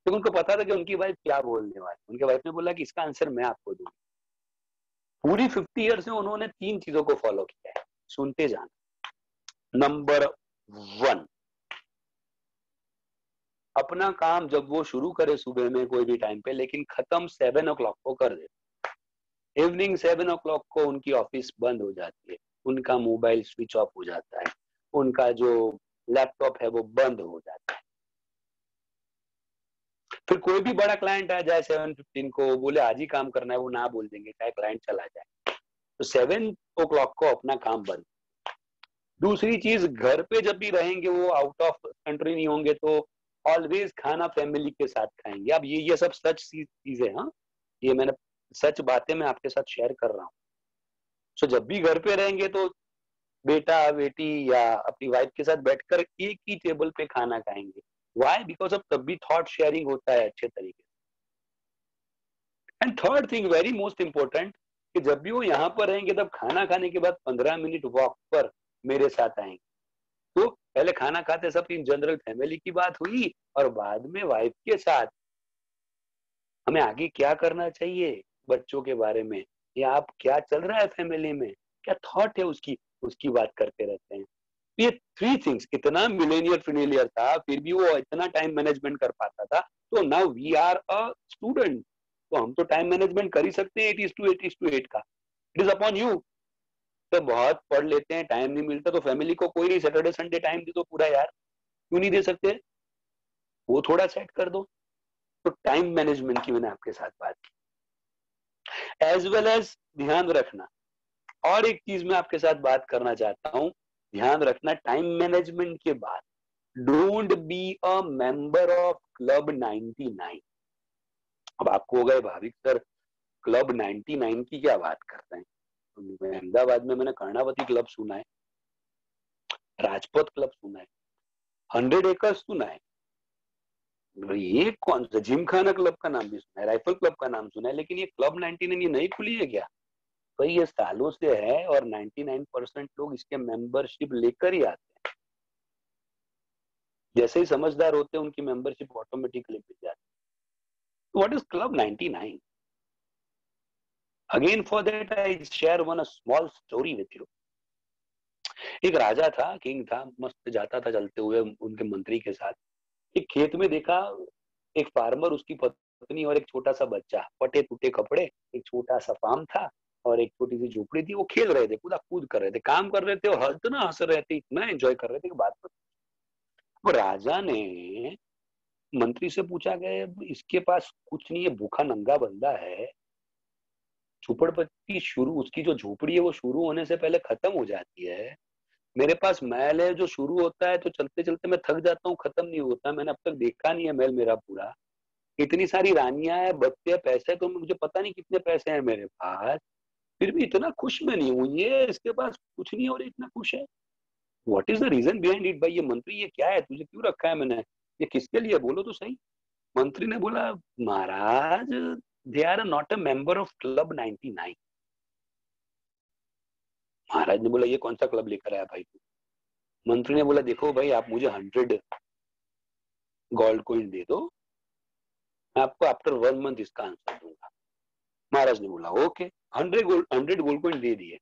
तो उनको पता था कि उनकी वाइफ क्या बोलने वाली। उनके वाइफ ने बोला कि इसका आंसर मैं आपको दूंगी। पूरी 50 ईयर्स में उन्होंने 3 चीजों को फॉलो किया है। सुनते जाना, नंबर 1, अपना काम जब वो शुरू करे सुबह में कोई भी टाइम पे, लेकिन खत्म 7 o'clock को कर दे। इवनिंग 7 o'clock को उनकी ऑफिस बंद हो जाती है, उनका मोबाइल स्विच ऑफ हो जाता है, उनका जो लैपटॉप है वो बंद हो जाता है। फिर कोई भी बड़ा क्लाइंट आ जाए 7:15 को, बोले आज ही काम करना है, वो ना बोल देंगे चाहे क्लाइंट चला जाए। तो 7 o'clock को अपना काम बंद। दूसरी चीज, घर पे जब भी रहेंगे, वो आउट ऑफ कंट्री नहीं होंगे, तो ऑलवेज खाना फैमिली के साथ खाएंगे। अब ये सब सच चीजें, हाँ, ये मैंने सच बातें मैं आपके साथ शेयर कर रहा हूँ। सो जब भी घर पे रहेंगे, तो बेटा बेटी या अपनी वाइफ के साथ बैठकर एक ही टेबल पे खाना खाएंगे। वाई? बिकॉज अब तब भी थॉट शेयरिंग होता है अच्छे तरीके से। And third thing, very most important, कि जब भी वो यहाँ पर रहेंगे, तब खाना खाने के बाद 15 मिनट वॉक पर मेरे साथ आएंगे। तो पहले खाना खाते सब इन जनरल फैमिली की बात हुई, और बाद में वाइफ के साथ हमें आगे क्या करना चाहिए, बच्चों के बारे में, या आप क्या चल रहा है फैमिली में, क्या थॉट है उसकी उसकी बात करते रहते हैं। ये 3 थिंग्स, इतना मिलेनियर फिनेलियर था, फिर भी वो इतना टाइम मैनेजमेंट कर पाता था। तो now we are a student, तो हम तो टाइम मैनेजमेंट कर ही सकते हैं 8:8 का। It is upon you. तो बहुत पढ़ लेते हैं, टाइम नहीं मिलता, तो फैमिली को कोई नहीं, सैटरडे संडे टाइम दे दो पूरा यार, क्यों नहीं दे सकते? वो थोड़ा सेट कर दो। तो टाइम मैनेजमेंट की मैंने आपके साथ बात की, एज वेल एज ध्यान रखना। और एक चीज मैं आपके साथ बात करना चाहता हूं, ध्यान रखना टाइम मैनेजमेंट के बाद, don't be a member of club 99। अब आपको होगा भाविक सर क्लब 99 की क्या बात करते हैं? तो अहमदाबाद में मैंने कर्णावती क्लब सुना है, राजपथ क्लब सुना है, 100 एकर्स सुना है, ये कौन सा, जिमखाना क्लब का नाम भी सुना है, राइफल क्लब का नाम सुना है, लेकिन ये क्लब 99 ये नई खुली है क्या? भाई ये सालों से है, और 99% लोग इसके मेंबरशिप लेकर ही आते हैं। जैसे ही समझदार होते हैं, उनकी मेंबरशिप ऑटोमेटिकली मिल जाती है। What is club 99? Again for that I share one a small story with you. एक राजा था, किंग था, मस्त जाता था चलते हुए उनके मंत्री के साथ। एक खेत में देखा एक फार्मर, उसकी पत्नी और एक छोटा सा बच्चा, फटे टूटे कपड़े, एक छोटा सा फार्म था और एक छोटी सी झोपड़ी थी। वो खेल रहे थे, कूदा कूद कर रहे थे, काम कर रहे थे, और इतना हंस रहे थे, इतना एंजॉय कर रहे थे कि बात पर। वो राजा ने मंत्री से पूछा कि इसके पास कुछ नहीं है, भूखा नंगा बंदा है, झोपड़पट्टी शुरू, उसकी जो झोपड़ी है वो शुरू होने से पहले खत्म हो जाती है, मेरे पास महल है जो शुरू होता है तो चलते चलते मैं थक जाता हूँ, खत्म नहीं होता, मैंने अब तक देखा नहीं है महल मेरा पूरा, इतनी सारी रानियां है, बच्चे, पैसे तो मुझे पता नहीं कितने पैसे हैं मेरे पास, फिर भी इतना खुश मैं नहीं हूँ, ये इसके पास कुछ नहीं और इतना खुश है। What is the reason behind it? भाई ये मंत्री, ये क्या है, तुझे क्यों रखा है मैंने, ये किसके लिए, बोलो तो सही। मंत्री ने बोला महाराज they are not a member of club 99। महाराज ने बोला ये कौन सा क्लब लेकर आया भाई तू? मंत्री ने बोला देखो भाई आप मुझे 100 गोल्ड कॉइन दे दो, मैं आपको आफ्टर 1 मंथ इसका आंसर दूंगा। महाराज ने बोला ओके, 100 गोल्ड कॉइन दे दिए।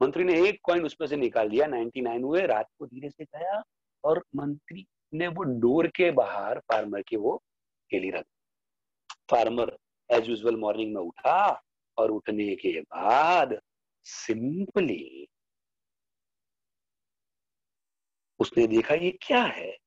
मंत्री ने एक कॉइन उसमें से निकाल दिया, 99 हुए। रात को धीरे से गया और मंत्री ने वो डोर के बाहर फार्मर के वो केली रख। फार्मर एज यूजुअल मॉर्निंग में उठा और उठने के बाद सिंपली उसने देखा ये क्या है।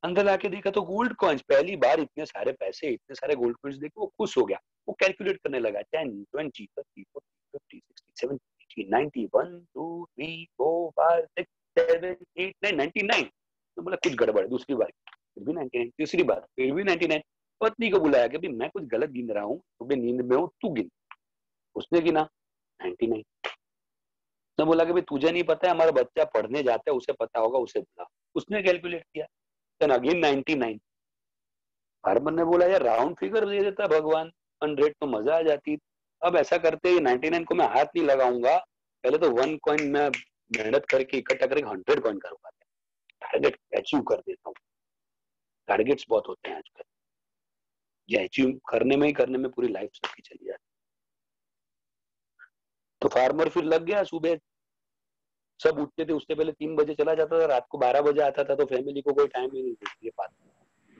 अंदर लाके देखा तो गोल्ड कॉइन्स। पहली बार इतने सारे पैसे, इतने सारे गोल्ड कॉइन्स देखे वो खुश हो गया। वो कैलकुलेट करने लगा 10 20 30 40 50 60 70 80 90 1 2 3 4 5 6 7 8 9 99। तो बोला कुछ गड़बड़। दूसरी बार फिर भी 99, तीसरी बार फिर भी 99। पत्नी को बुलाया कि मैं कुछ गलत गिन रहा हूँ, सुबह नींद में हूँ, तू गिन। उसने गिना 99। उसने बोला कि भाई तुझे नहीं पता है, हमारा बच्चा पढ़ने जाता है, उसे पता होगा, उसे बुला। उसने कैलकुलेट किया, देन अगेन 99। फार्मर ने बोला यार राउंड फिगर दे देता भगवान, 100 तो मजा आ जाती। अब ऐसा करते हैं 99 को मैं हाथ नहीं लगाऊंगा, पहले तो 1 कॉइन में मेहनत करके इकट्ठा करके 100 कॉइन करूंगा, टारगेट अचीव कर देता हूँ। टारगेट्स बहुत होते हैं आजकल, ये अचीव करने में पूरी लाइफ सबकी चली जाती। तो फार्मर फिर लग गया। सुबह सब उठते थे, उससे पहले 3 बजे चला जाता था, रात को 12 बजे आता था, तो फैमिली को कोई टाइम ही नहीं देती ये बात।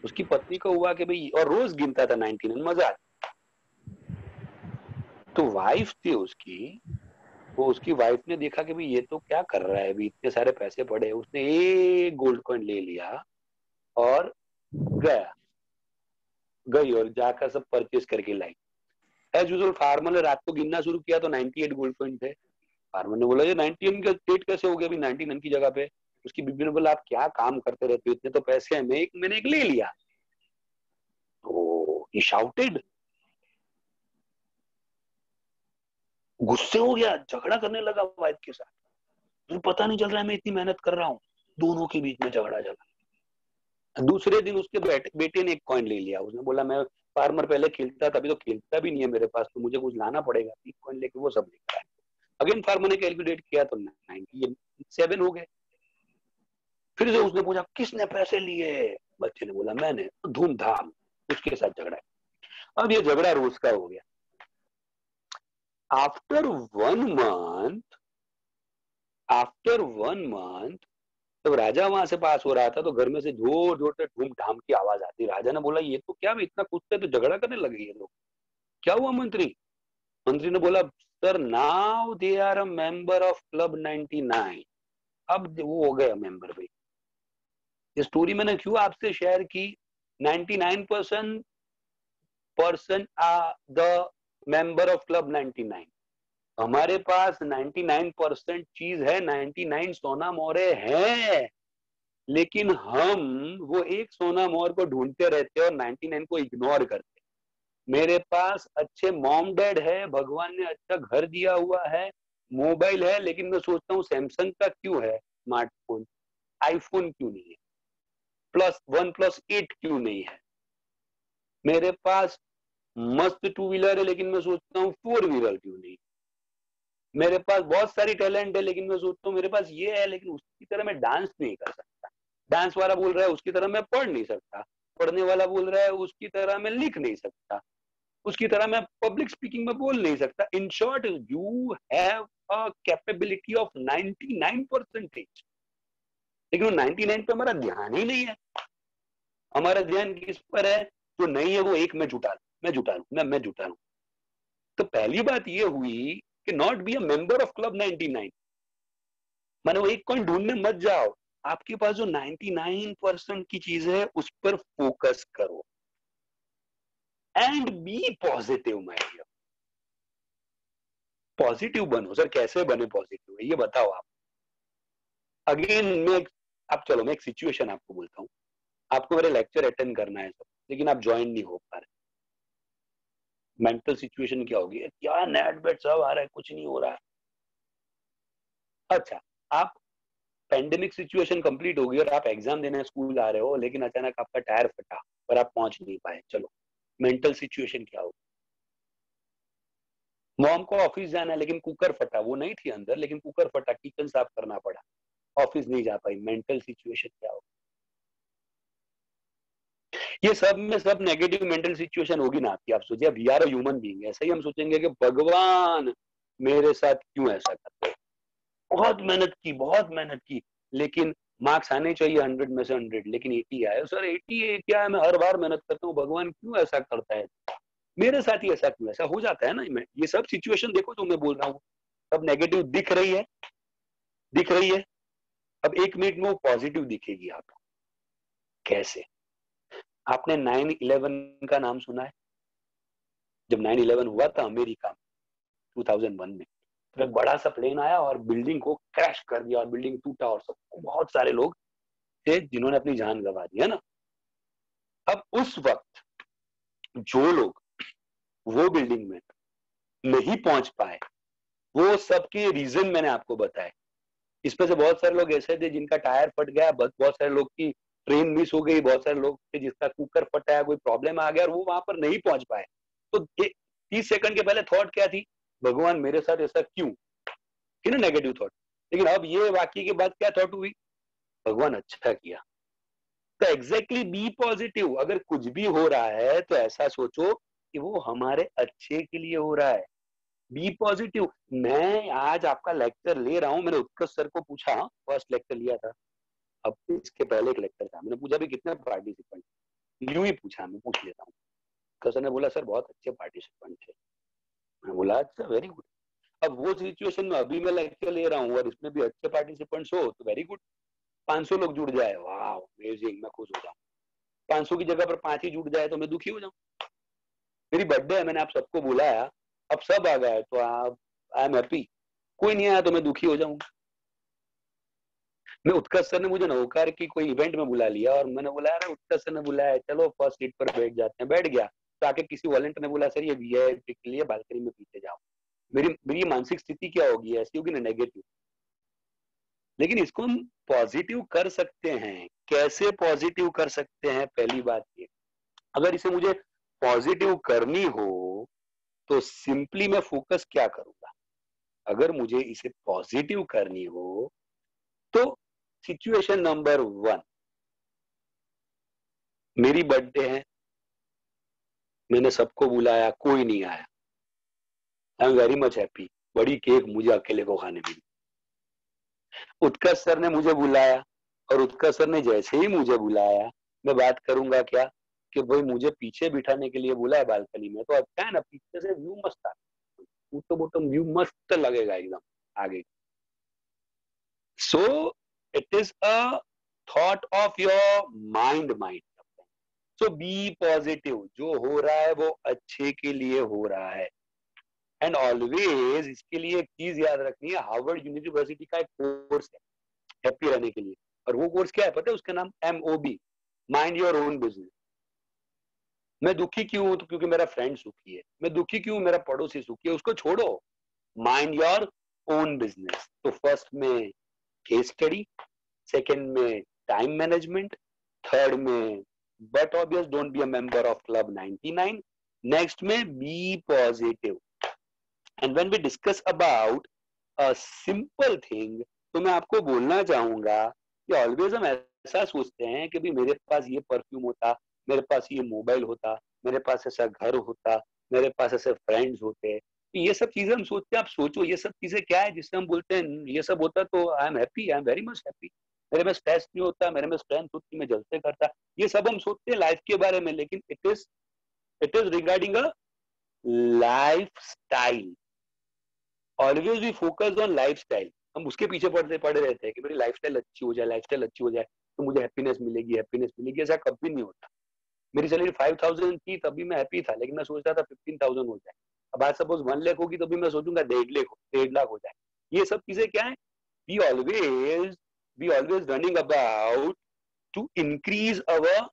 उसकी पत्नी को हुआ कि भाई, और रोज गिनता था 99, मजा आता। तो वाइफ थी उसकी, वो उसकी वाइफ ने देखा कि भाई ये तो क्या कर रहा है, अभी इतने सारे पैसे पड़े। उसने एक गोल्ड कॉइन ले लिया और गई और जाकर सब परचेज करके लाई। एज यूजुअल फार्मर ने रात को गिनना शुरू किया तो 98 गोल्ड कॉइन थे। फार्मर ने बोला ये 98 का डेट कैसे हो गया अभी 99 की जगह पे? उसकी बीबी ने बोला आप क्या काम करते रहते हो, इतने तो पैसे हैं, मैंने एक ले लिया। तो ही शाउटेड, गुस्से हो गया, झगड़ा करने लगा वाइफ के साथ। मुझे पता नहीं चल रहा है मैं इतनी मेहनत कर रहा हूँ। दोनों के बीच में झगड़ा चला। दूसरे दिन उसके बेटे ने एक कॉइन ले लिया। उसने बोला मैं फार्मर पहले खेलता था, अभी तो खेलता भी नहीं है मेरे पास, तो मुझे कुछ लाना पड़ेगा। एक कॉइन लेके वो सब लेकर आया। अगेन फार्मर ने कैलकुलेट किया तो 97 हो गए। फिर से उसने पूछा किसने पैसे लिए? बच्चे ने बोला मैंने। धूमधाम उसके साथ झगड़ा। अब ये झगड़ा रोज का हो गया। आफ्टर 1 मंथ जब राजा वहां से पास हो रहा था तो घर में से जोर जोर से धूम धाम की आवाज आती। राजा ने बोला ये तो क्या इतना कुछ से तो झगड़ा करने लगे ये लोग, क्या हुआ मंत्री? मंत्री ने बोला sir now they are a member of club 99। अब वो हो गया मेंबर भाई। ये स्टोरी मैंने क्यों आपसे शेयर की? 99% are the member of club 99। हमारे पास 99% चीज है, 99 सोना मोरे हैं, लेकिन हम वो एक सोना मोर को ढूंढते रहते हैं और 99 को इग्नोर करते। मेरे पास अच्छे मॉम डैड है, भगवान ने अच्छा घर दिया हुआ है, मोबाइल है, लेकिन मैं सोचता हूँ सैमसंग का क्यों है स्मार्टफोन, आईफोन क्यों नहीं है, प्लस 1+8 क्यों नहीं है। मेरे पास मस्त 2 व्हीलर है, लेकिन मैं सोचता हूँ 4 व्हीलर क्यों नहीं। मेरे पास बहुत सारी टैलेंट है, लेकिन मैं सोचता हूँ मेरे पास ये है, लेकिन उसकी तरह मैं डांस नहीं कर सकता। डांस वाला बोल रहा है उसकी तरह मैं पढ़ नहीं सकता, पढ़ने वाला बोल रहा है उसकी तरह मैं लिख नहीं सकता, उसकी तरह मैं पब्लिक स्पीकिंग में बोल नहीं सकता। In short you have a capability of 99%, लेकिन वो 99 पे हमारा ध्यान ही नहीं है। हमारा ध्यान किस पर है? जो नहीं है वो एक मैं जुटा लूं। तो पहली बात ये हुई कि not be a member of club 99। माने वो एक कॉइन ढूंढने मत जाओ, आपके पास जो 99% की चीज है उस पर फोकस करो and be positive. My dear, positive बनो। सर कैसे बने पॉजिटिव, ये बताओ आप। अगेन मैं एक सिचुएशन आपको बोलता हूँ। आपको मेरे लेक्चर अटेंड करना है सब, लेकिन आप ज्वाइन नहीं हो पा रहे। मेंटल सिचुएशन क्या होगी? क्या नेट बेट सब आ रहा है, कुछ नहीं हो रहा है। अच्छा, आप पेंडेमिक सिचुएशन कंप्लीट होगी और आप एग्जाम देने स्कूल आ रहे हो, लेकिन अचानक आपका टायर फटा और आप पहुंच नहीं पाए। चलो मेंटल सिचुएशन क्या होगी? मॉम को ऑफिस जाना है लेकिन कुकर फटा, वो नहीं थी अंदर लेकिन कुकर फटा, किचन साफ करना पड़ा, ऑफिस नहीं जा पाई, मेंटल सिचुएशन क्या होगी? ये सब में सब नेगेटिव मेंटल सिचुएशन होगी ना आपकी। आप सोचिए, अब we are a human being, ऐसा ही हम सोचेंगे कि भगवान मेरे साथ क्यों ऐसा करते हैं, बहुत मेहनत की लेकिन मार्क्स आने चाहिए 100 में से 100 लेकिन 80 आए। सर 80 क्या है, मैं हर बार मेहनत करता हूँ, भगवान क्यों ऐसा करता है मेरे साथ ही, ऐसा क्यों? ऐसा हो जाता है ना। ये सब सिचुएशन देखो जो मैं बोल रहा हूँ, सब नेगेटिव दिख रही है। अब 1 मिनट में वो पॉजिटिव दिखेगी आपको। कैसे? आपने 9/11 का नाम सुना है? जब 9/11 हुआ था अमेरिका में 2001 में, तो एक बड़ा सा प्लेन आया और बिल्डिंग को क्रैश कर दिया और बिल्डिंग टूटा और सब बहुत सारे लोग थे जिन्होंने अपनी जान गंवा दी, है ना। अब उस वक्त जो लोग वो बिल्डिंग में नहीं पहुंच पाए, वो सबके रीजन मैंने आपको बताए। इसमें से बहुत सारे लोग ऐसे थे जिनका टायर फट गया, बहुत सारे लोग की ट्रेन मिस हो गई, बहुत सारे लोग थे जिसका कुकर फटा, कोई प्रॉब्लम आ गया और वो वहां पर नहीं पहुंच पाए। तो 30 सेकंड के पहले थॉट क्या थी? भगवान मेरे साथ ऐसा क्यों? ना नेगेटिव थॉट। लेकिन अब ये वाकई के बाद क्या थॉट हुई? भगवान अच्छा किया। तो एग्जैक्टली बी पॉजिटिव। अगर कुछ भी हो रहा है तो ऐसा सोचो कि वो हमारे अच्छे के लिए हो रहा है। Be positive. मैं आज आपका लेक्चर ले रहा हूं, मैंने उत्कर्ष सर को पूछा, फर्स्ट लेक्चर लिया था, अब इसके पहले एक लेक्चर था, मैंने पूछा भी कितने पार्टिसिपेंट, यूं ही पूछा, मैं पूछ लेता हूँ। सर ने बोला सर बहुत अच्छे पार्टिसिपेंट थे। मैं बोला अच्छा वेरी गुड। अब वो सिचुएशन में अभी मैं लेक्चर ले रहा हूँ और इसमें भी अच्छे पार्टिसिपेंट्स हो तो वेरी गुड। 500 लोग जुड़ जाए, वाह अमेजिंग, मैं खुश हो जाऊँ। 500 की जगह पर 5 ही जुड़ जाए तो मैं दुखी हो जाऊँ। मेरी बर्थडे है, मैंने आप सबको बुलाया, अब सब आ गए तो आप आई एम हैप्पी। कोई नहीं आया तो मैं दुखी हो जाऊंगा। मैं उत्कर्ष सर ने मुझे नौकार की कोई इवेंट में बुला लिया और मैंने बोला यार उत्कर्ष सर ने बुलाया, चलो फर्स्ट सीट पर बैठ जाते हैं, बैठ गया तो आके किसी वॉलंटियर ने बोला सर ये वीआईपी के लिए बालकनी में पीछे जाओ। मेरी मानसिक स्थिति क्या होगी? ऐसी होगी ना, नेगेटिव। लेकिन इसको हम पॉजिटिव कर सकते हैं। कैसे पॉजिटिव कर सकते हैं? पहली बात ये, अगर इसे मुझे पॉजिटिव करनी हो तो सिंपली मैं फोकस क्या करूंगा? अगर मुझे इसे पॉजिटिव करनी हो तो सिचुएशन नंबर 1, मेरी बर्थडे है, मैंने सबको बुलाया, कोई नहीं आया, I am very much happy, बड़ी केक मुझे अकेले को खाने मिली। उत्कर्ष सर ने मुझे बुलाया और उत्कर्ष सर ने जैसे ही मुझे बुलाया, मैं बात करूंगा क्या कि भाई मुझे पीछे बिठाने के लिए बुलाया बालकनी में, तो अच्छा है ना, पीछे से व्यू मस्त आता, तो बॉटम व्यू मस्त लगेगा एकदम आगे। So it is a thought of your mind. So be positive, जो हो रहा है वो अच्छे के लिए हो रहा है। एंड ऑलवेज इसके लिए एक चीज याद रखनी है, हार्वर्ड यूनिवर्सिटी का एक कोर्स है हैप्पी रहने के लिए, और वो कोर्स क्या है पता है? उसका नाम MOB, mind your own business. मैं दुखी क्यों हूं? तो क्योंकि मेरा फ्रेंड सुखी है। मैं दुखी क्यों? मेरा पड़ोसी सुखी है। उसको छोड़ो, माइंड योर ओन बिजनेस। तो फर्स्ट में केस स्टडी, सेकंड में टाइम मैनेजमेंट, थर्ड में but obvious don't be a member of club 99, next में be positive. And when we discuss about a simple thing, तो मैं आपको बोलना चाहूंगा कि ऑलवेज हम ऐसा सोचते हैं कि भाई मेरे पास ये परफ्यूम होता, मेरे पास ये मोबाइल होता, मेरे पास ऐसा घर होता, मेरे पास ऐसे फ्रेंड्स होते। तो ये सब चीजें हम सोचते हैं। आप सोचो ये सब चीजें क्या है जिससे हम बोलते हैं ये सब होता तो I am happy, I am very much happy, मेरे में स्ट्रेस नहीं होता, मेरे में स्ट्रेंथ होती, मैं जलते करता। ये सब हम सोचते हैं लाइफ के बारे में, लेकिन it is regarding a lifestyle. Always we focus on lifestyle. हम उसके पीछे पड़े रहते हैं कि मेरी लाइफ स्टाइल अच्छी हो जाए, लाइफ स्टाइल अच्छी हो जाए तो मुझे हैप्पीनेस मिलेगी। ऐसा कभी नहीं होता। मेरी सैलरी 5,000 थी तभी मैं हैप्पी था, लेकिन मैं सोच रहा था 15,000 हो जाए। अब आज सपोज 1 लाख होगी तो भी मैं सोचूंगा 1.5 लाख हो जाए। ये सब चीजें क्या है? We always running about to increase our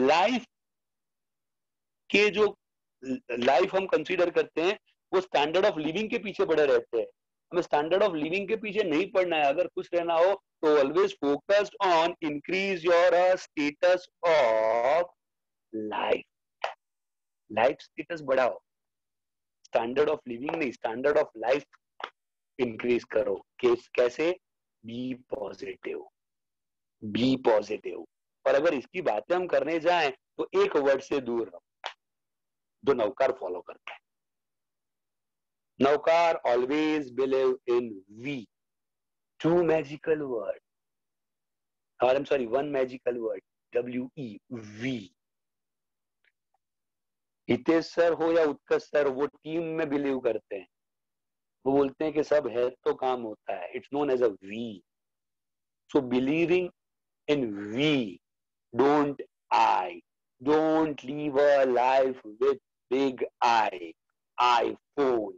life के जो लाइफ हम कंसीडर करते हैं वो स्टैंडर्ड ऑफ लिविंग के पीछे पड़े रहते हैं। हमें स्टैंडर्ड ऑफ लिविंग के पीछे नहीं पड़ना है। अगर खुश रहना हो तो always focused on increase your status of life, life status बढ़ाओ, स्टैंडर्ड ऑफ लिविंग नहीं, स्टैंडर्ड ऑफ लाइफ इंक्रीज करो। कैसे? Be positive, be positive. और अगर इसकी बातें हम करने जाएं तो एक वर्ड से दूर रहो जो नौकार फॉलो करता है। नौकार always believe in we, two magical word, और I am sorry, one magical word, WE, we. Hitesh sir हो या उत्कर्ष सर, वो टीम में बिलीव करते हैं, वो बोलते हैं कि सब है तो काम होता है, it's known as a we. So believing in we, don't I. Don't live a life with big I. iPhone,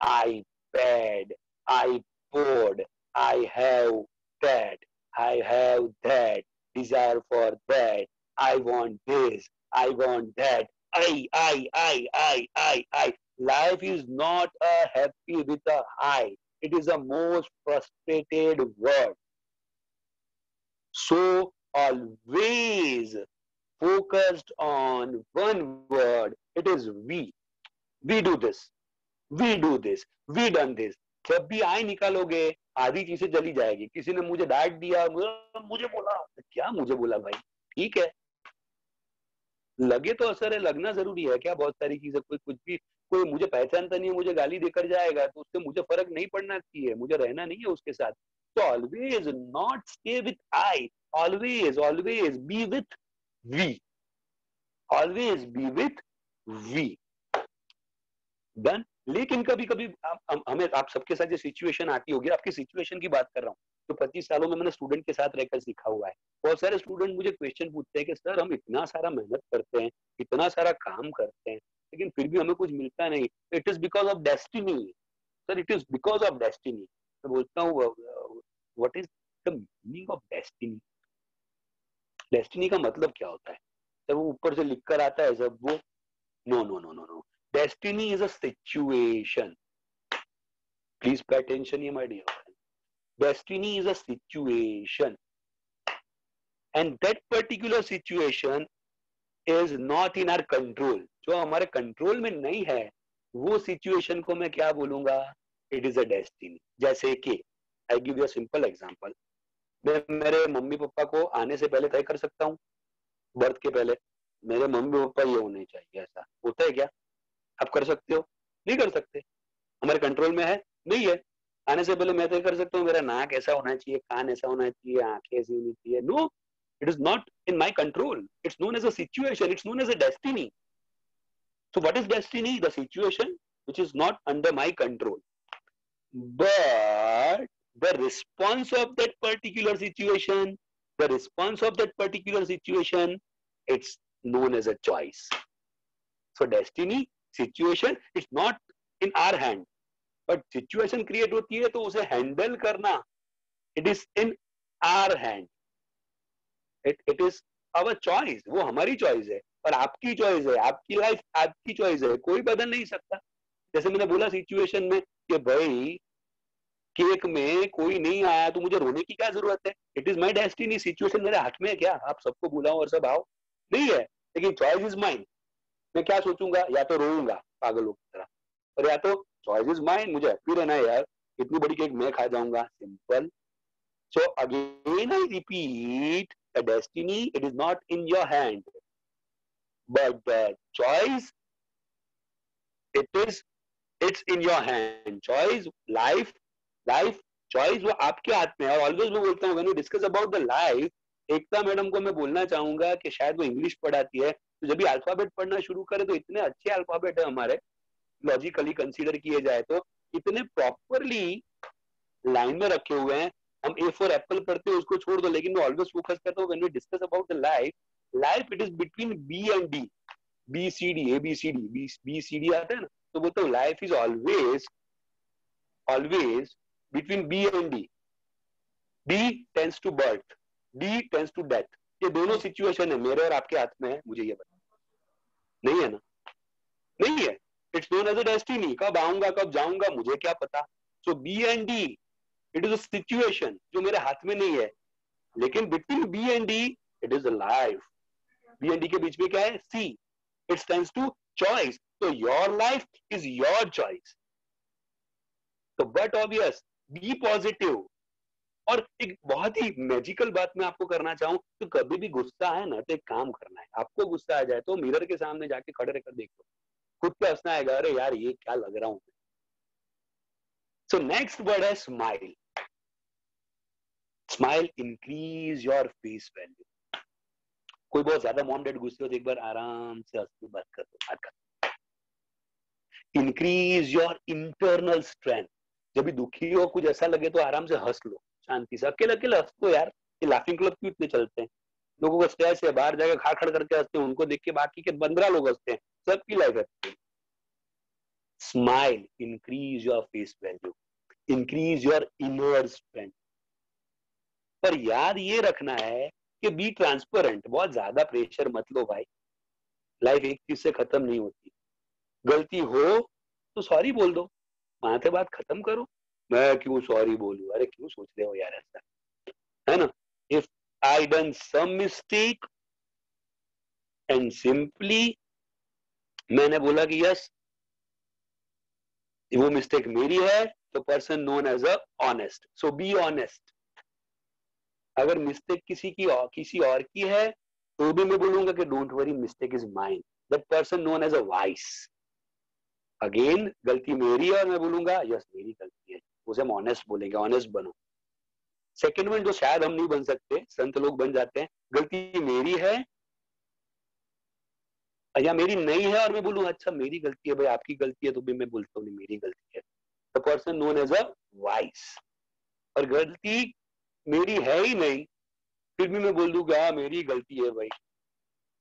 iPad, iPod, I have that, I have that, desire for that, I want this, I want that. I. Life is not a happy with a I. It is a most frustrated word. So always focused on one word. It is we. We do this. We do this. We done this. जब भी आई निकालोगे आधी चीजें चली जाएगी। किसी ने मुझे डांट दिया, मुझे बोला, क्या मुझे बोला भाई, ठीक है, लगे तो असर है, लगना जरूरी है क्या? बहुत सारी चीजें, कोई कुछ भी, कोई मुझे पहचानता नहीं है, मुझे गाली देकर जाएगा तो उससे मुझे फर्क नहीं पड़ना चाहिए, मुझे रहना नहीं है उसके साथ। So always not stay with I. Always be with we. Always be with we. Done? लेकिन कभी कभी हमें, आप सबके साथ जो सिचुएशन आती होगी, आपकी सिचुएशन की बात कर रहा हूँ, तो 25 सालों में मैंने स्टूडेंट के साथ रहकर सीखा हुआ है। बहुत सारे स्टूडेंट मुझे क्वेश्चन पूछते हैं कि सर हम इतना सारा मेहनत करते हैं, इतना सारा काम करते हैं, लेकिन फिर भी हमें कुछ मिलता नहीं। It is because of destiny sir, it is because of destiny. मैं बोलता हूँ what is the meaning of destiny? Destiny का मतलब क्या होता है? जब वो ऊपर से लिख कर आता है, जब वो no, destiny is a situation. Please pay attention here, my dear friend. Destiny is a situation, and that particular situation is not in our control. जो हमारे कंट्रोल में नहीं है, वो सिचुएशन को मैं क्या बोलूंगा? It is a destiny. जैसे कि I give you a simple example. मैं मेरे मम्मी पापा को आने से पहले तय कर सकता हूँ, बर्थ के पहले मेरे मम्मी पापा ये होने चाहिए, ऐसा होता है क्या? आप कर सकते हो? नहीं कर सकते, हमारे कंट्रोल में है नहीं है। आने से पहले मैं तय कर सकता हूँ मेरा नाक ऐसा होना चाहिए, कान ऐसा होना चाहिए, आंखें ऐसी होनी चाहिए? No, it is not in my control. It's known as a situation, it's known as a destiny. So what is destiny? The situation which is not under my control, but the response of that particular situation, it's known as a choice. So destiny, situation, it's not in our hand, but situation create होती है तो उसे handle करना, it is in our hand. It is our choice. वो हमारी choice है और आपकी choice है, आपकी life आपकी choice है, कोई बदल नहीं सकता। जैसे मैंने बोला सिचुएशन में कि भाई केक में कोई नहीं आया तो मुझे रोने की क्या जरूरत है? It is my destiny. Situation मेरे हाथ में है क्या? आप सबको बुलाओ और सब आओ? नहीं है, लेकिन चॉइस इज माइन. मैं क्या सोचूंगा? या तो रोऊंगा पागलों की तरह, और या तो चॉइस इज माइन, मुझे हैप्पी रहना है यार, इतनी बड़ी केक मैं खा जाऊंगा, simple. So again I repeat, the destiny it is not in your hand, but the choice it's in your hand. Choice, life choice वो आपके हाथ में है. ऑलवेज मैं बोलता हूँ when we discuss about the life, Ekta madam को मैं बोलना चाहूंगा कि शायद वो इंग्लिश पढ़ाती है, तो जब भी अल्फाबेट पढ़ना शुरू करे तो इतने अच्छे अल्फाबेट है हमारे, लॉजिकली कंसीडर किए जाए तो इतने प्रॉपरली लाइन में रखे हुए हैं. हम A for एप्पल पढ़ते हैं, उसको छोड़ दो, लेकिन मैं ऑलवेज फोकस करता हूँ when we discuss about the life it is between B and D, BCD, ABCD, BCD आता है ना, तो बोलते हो life is always between B and D. B tends to birth, D tends to death. ये दोनों सिचुएशन है मेरे और आपके हाथ में है. मुझे ये बता, नहीं है ना? नहीं है. It's known as a destiny. कब आऊंगा कब जाऊंगा मुझे क्या पता. So B and D it is a situation जो मेरे हाथ में नहीं है, लेकिन between B and D it is a life. B and D के बीच में क्या है? C. It stands to choice. तो your life is your choice. तो बट ऑब्वियस, बी पॉजिटिव. और एक बहुत ही मैजिकल बात मैं आपको करना चाहूं, तो कभी भी गुस्सा है ना, तो एक काम करना है. आपको गुस्सा आ जाए तो मिरर के सामने जाके खड़े रहकर देखो, खुद पे हंसना आएगा, अरे यार ये क्या लग रहा हूं. सो नेक्स्ट वर्ड है smile. Smile increase your face value. कोई बहुत ज्यादा मॉम डैड गुस्से हो तो एक बार आराम से हंस के बात कर दो, बात कर. Increase your internal strength. जब भी दुखी हो, कुछ ऐसा लगे तो आराम से हंस लो, शांति से, अकेले अकेले हंस लो यार. ये लाफिंग क्लब क्यों इतने चलते हैं? लोगों को स्ट्रेस है, बाहर जाकर खा खड़ करके हंसते हैं, उनको देख के बाकी के 15 लोग हंसते हैं, सबकी लाइफ हंसती है. Smile increase your face value, increase your inner strength. पर याद ये रखना है कि बी ट्रांसपेरेंट. बहुत ज्यादा प्रेशर मत लो भाई, लाइफ एक चीज से खत्म नहीं होती. गलती हो तो सॉरी बोल दो, वहां से बात खत्म करो. मैं क्यों सॉरी बोलूं? अरे क्यों सोच रहे हो यार ऐसा, है ना? If I done some mistake and simply मैंने बोला कि यस वो मिस्टेक मेरी है, तो person known as a honest. So be honest. अगर मिस्टेक किसी और की है तो भी मैं बोलूंगा कि don't worry, mistake is mine. That person known as a wise. Again गलती मेरी है और मैं बोलूंगा यस मेरी गलती है, उसे हम ऑनेस्ट बोलेंगे. ऑनेस्ट बनो. सेकेंड वन जो शायद हम नहीं बन सकते, संत लोग बन जाते हैं, गलती मेरी है या मेरी नहीं है और मैं बोलूं अच्छा मेरी गलती है भाई, आपकी गलती है, तो भी मैं बोलता हूँ नहीं मेरी गलती है. The person known as a wise. और गलती मेरी है ही नहीं, फिर भी मैं बोल दूंगा हाँ मेरी गलती है भाई,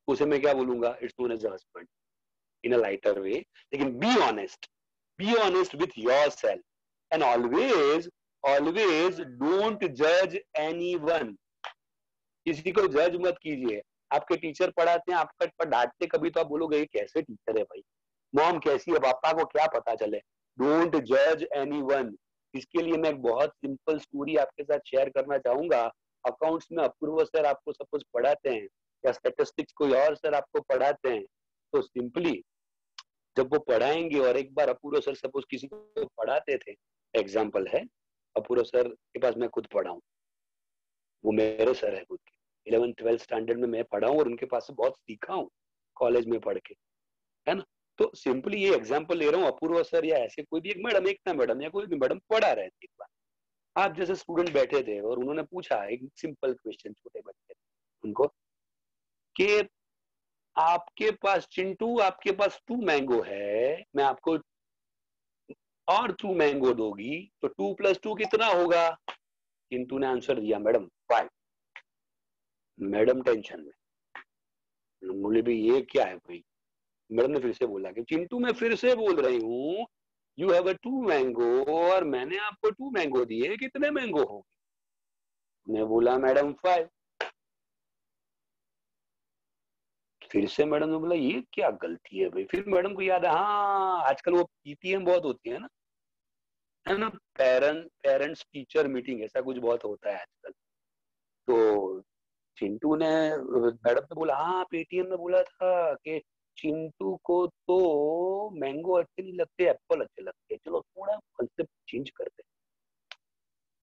उसे मैं क्या बोलूंगा? It's known as a husband in a lighter way. लेकिन be honest with yourself. And always don't जज एनीवन. किसी को जज मत कीजिए. आपके टीचर पढ़ाते हैं, आपका डांटते कभी तो आप बोलोगे ये कैसे टीचर है भाई, मॉम कैसी है, पापा को क्या पता चले. डोंट जज एनीवन. इसके लिए मैं एक बहुत सिंपल स्टोरी आपके साथ शेयर करना चाहूंगा. अकाउंट्स में अपूर्व सर आपको सपोज पढ़ाते हैं, या स्टैटिस्टिक्स कोई और सर आपको पढ़ाते हैं, तो सिंपली जब वो पढ़ाएंगे और एक बार अपूर्व सर सपोज किसी को पढ़ाते थे, एग्जाम्पल है, अपूर्व सर के पास मैं खुद पढ़ा हूँ, वो मेरे सर है खुद के. 11th-12th स्टैंडर्ड में मैं पढ़ा हूँ और उनके पास से बहुत सीखा हूँ कॉलेज में पढ़ के, है ना. तो सिंपली ये एग्जांपल ले रहा हूँ, अपूर्व सर या ऐसे कोई भी एक मैडम, एक ना मैडम या कोई भी मैडम पढ़ा रहे थे. एक बार आप जैसे स्टूडेंट बैठे थे और उन्होंने पूछा एक सिंपल क्वेश्चन, छोटे बच्चे उनको, कि आपके पास चिंटू, आपके पास 2 मैंगो है, मैं आपको और 2 मैंगो दोगी तो 2 + 2 कितना होगा? चिंटू ने आंसर दिया मैडम 5. मैडम टेंशन में बोले भाई ये क्या है भाई. मैडम ने फिर से बोला कि चिंटू मैं फिर से बोल रही हूँ, यू हैव अ 2 मैंगो और मैंने आपको 2 मैंगो दिए, कितने मैंगो हो? मैं बोला मैडम 5. फिर से मैडम ने बोला ये क्या गलती है भाई. फिर मैडम को याद है, हाँ आजकल वो पीटीएम बहुत होती है ना, पेरेंट्स टीचर मीटिंग, ऐसा कुछ बहुत होता है आजकल. तो चिंटू ने, मैडम ने बोला हाँ पेटीएम में बोला था कि चिंटू को तो मैंगो अच्छे नहीं लगते, एप्पल अच्छे लगते हैं, चलो थोड़ा कंसेप्ट चेंज करते हैं.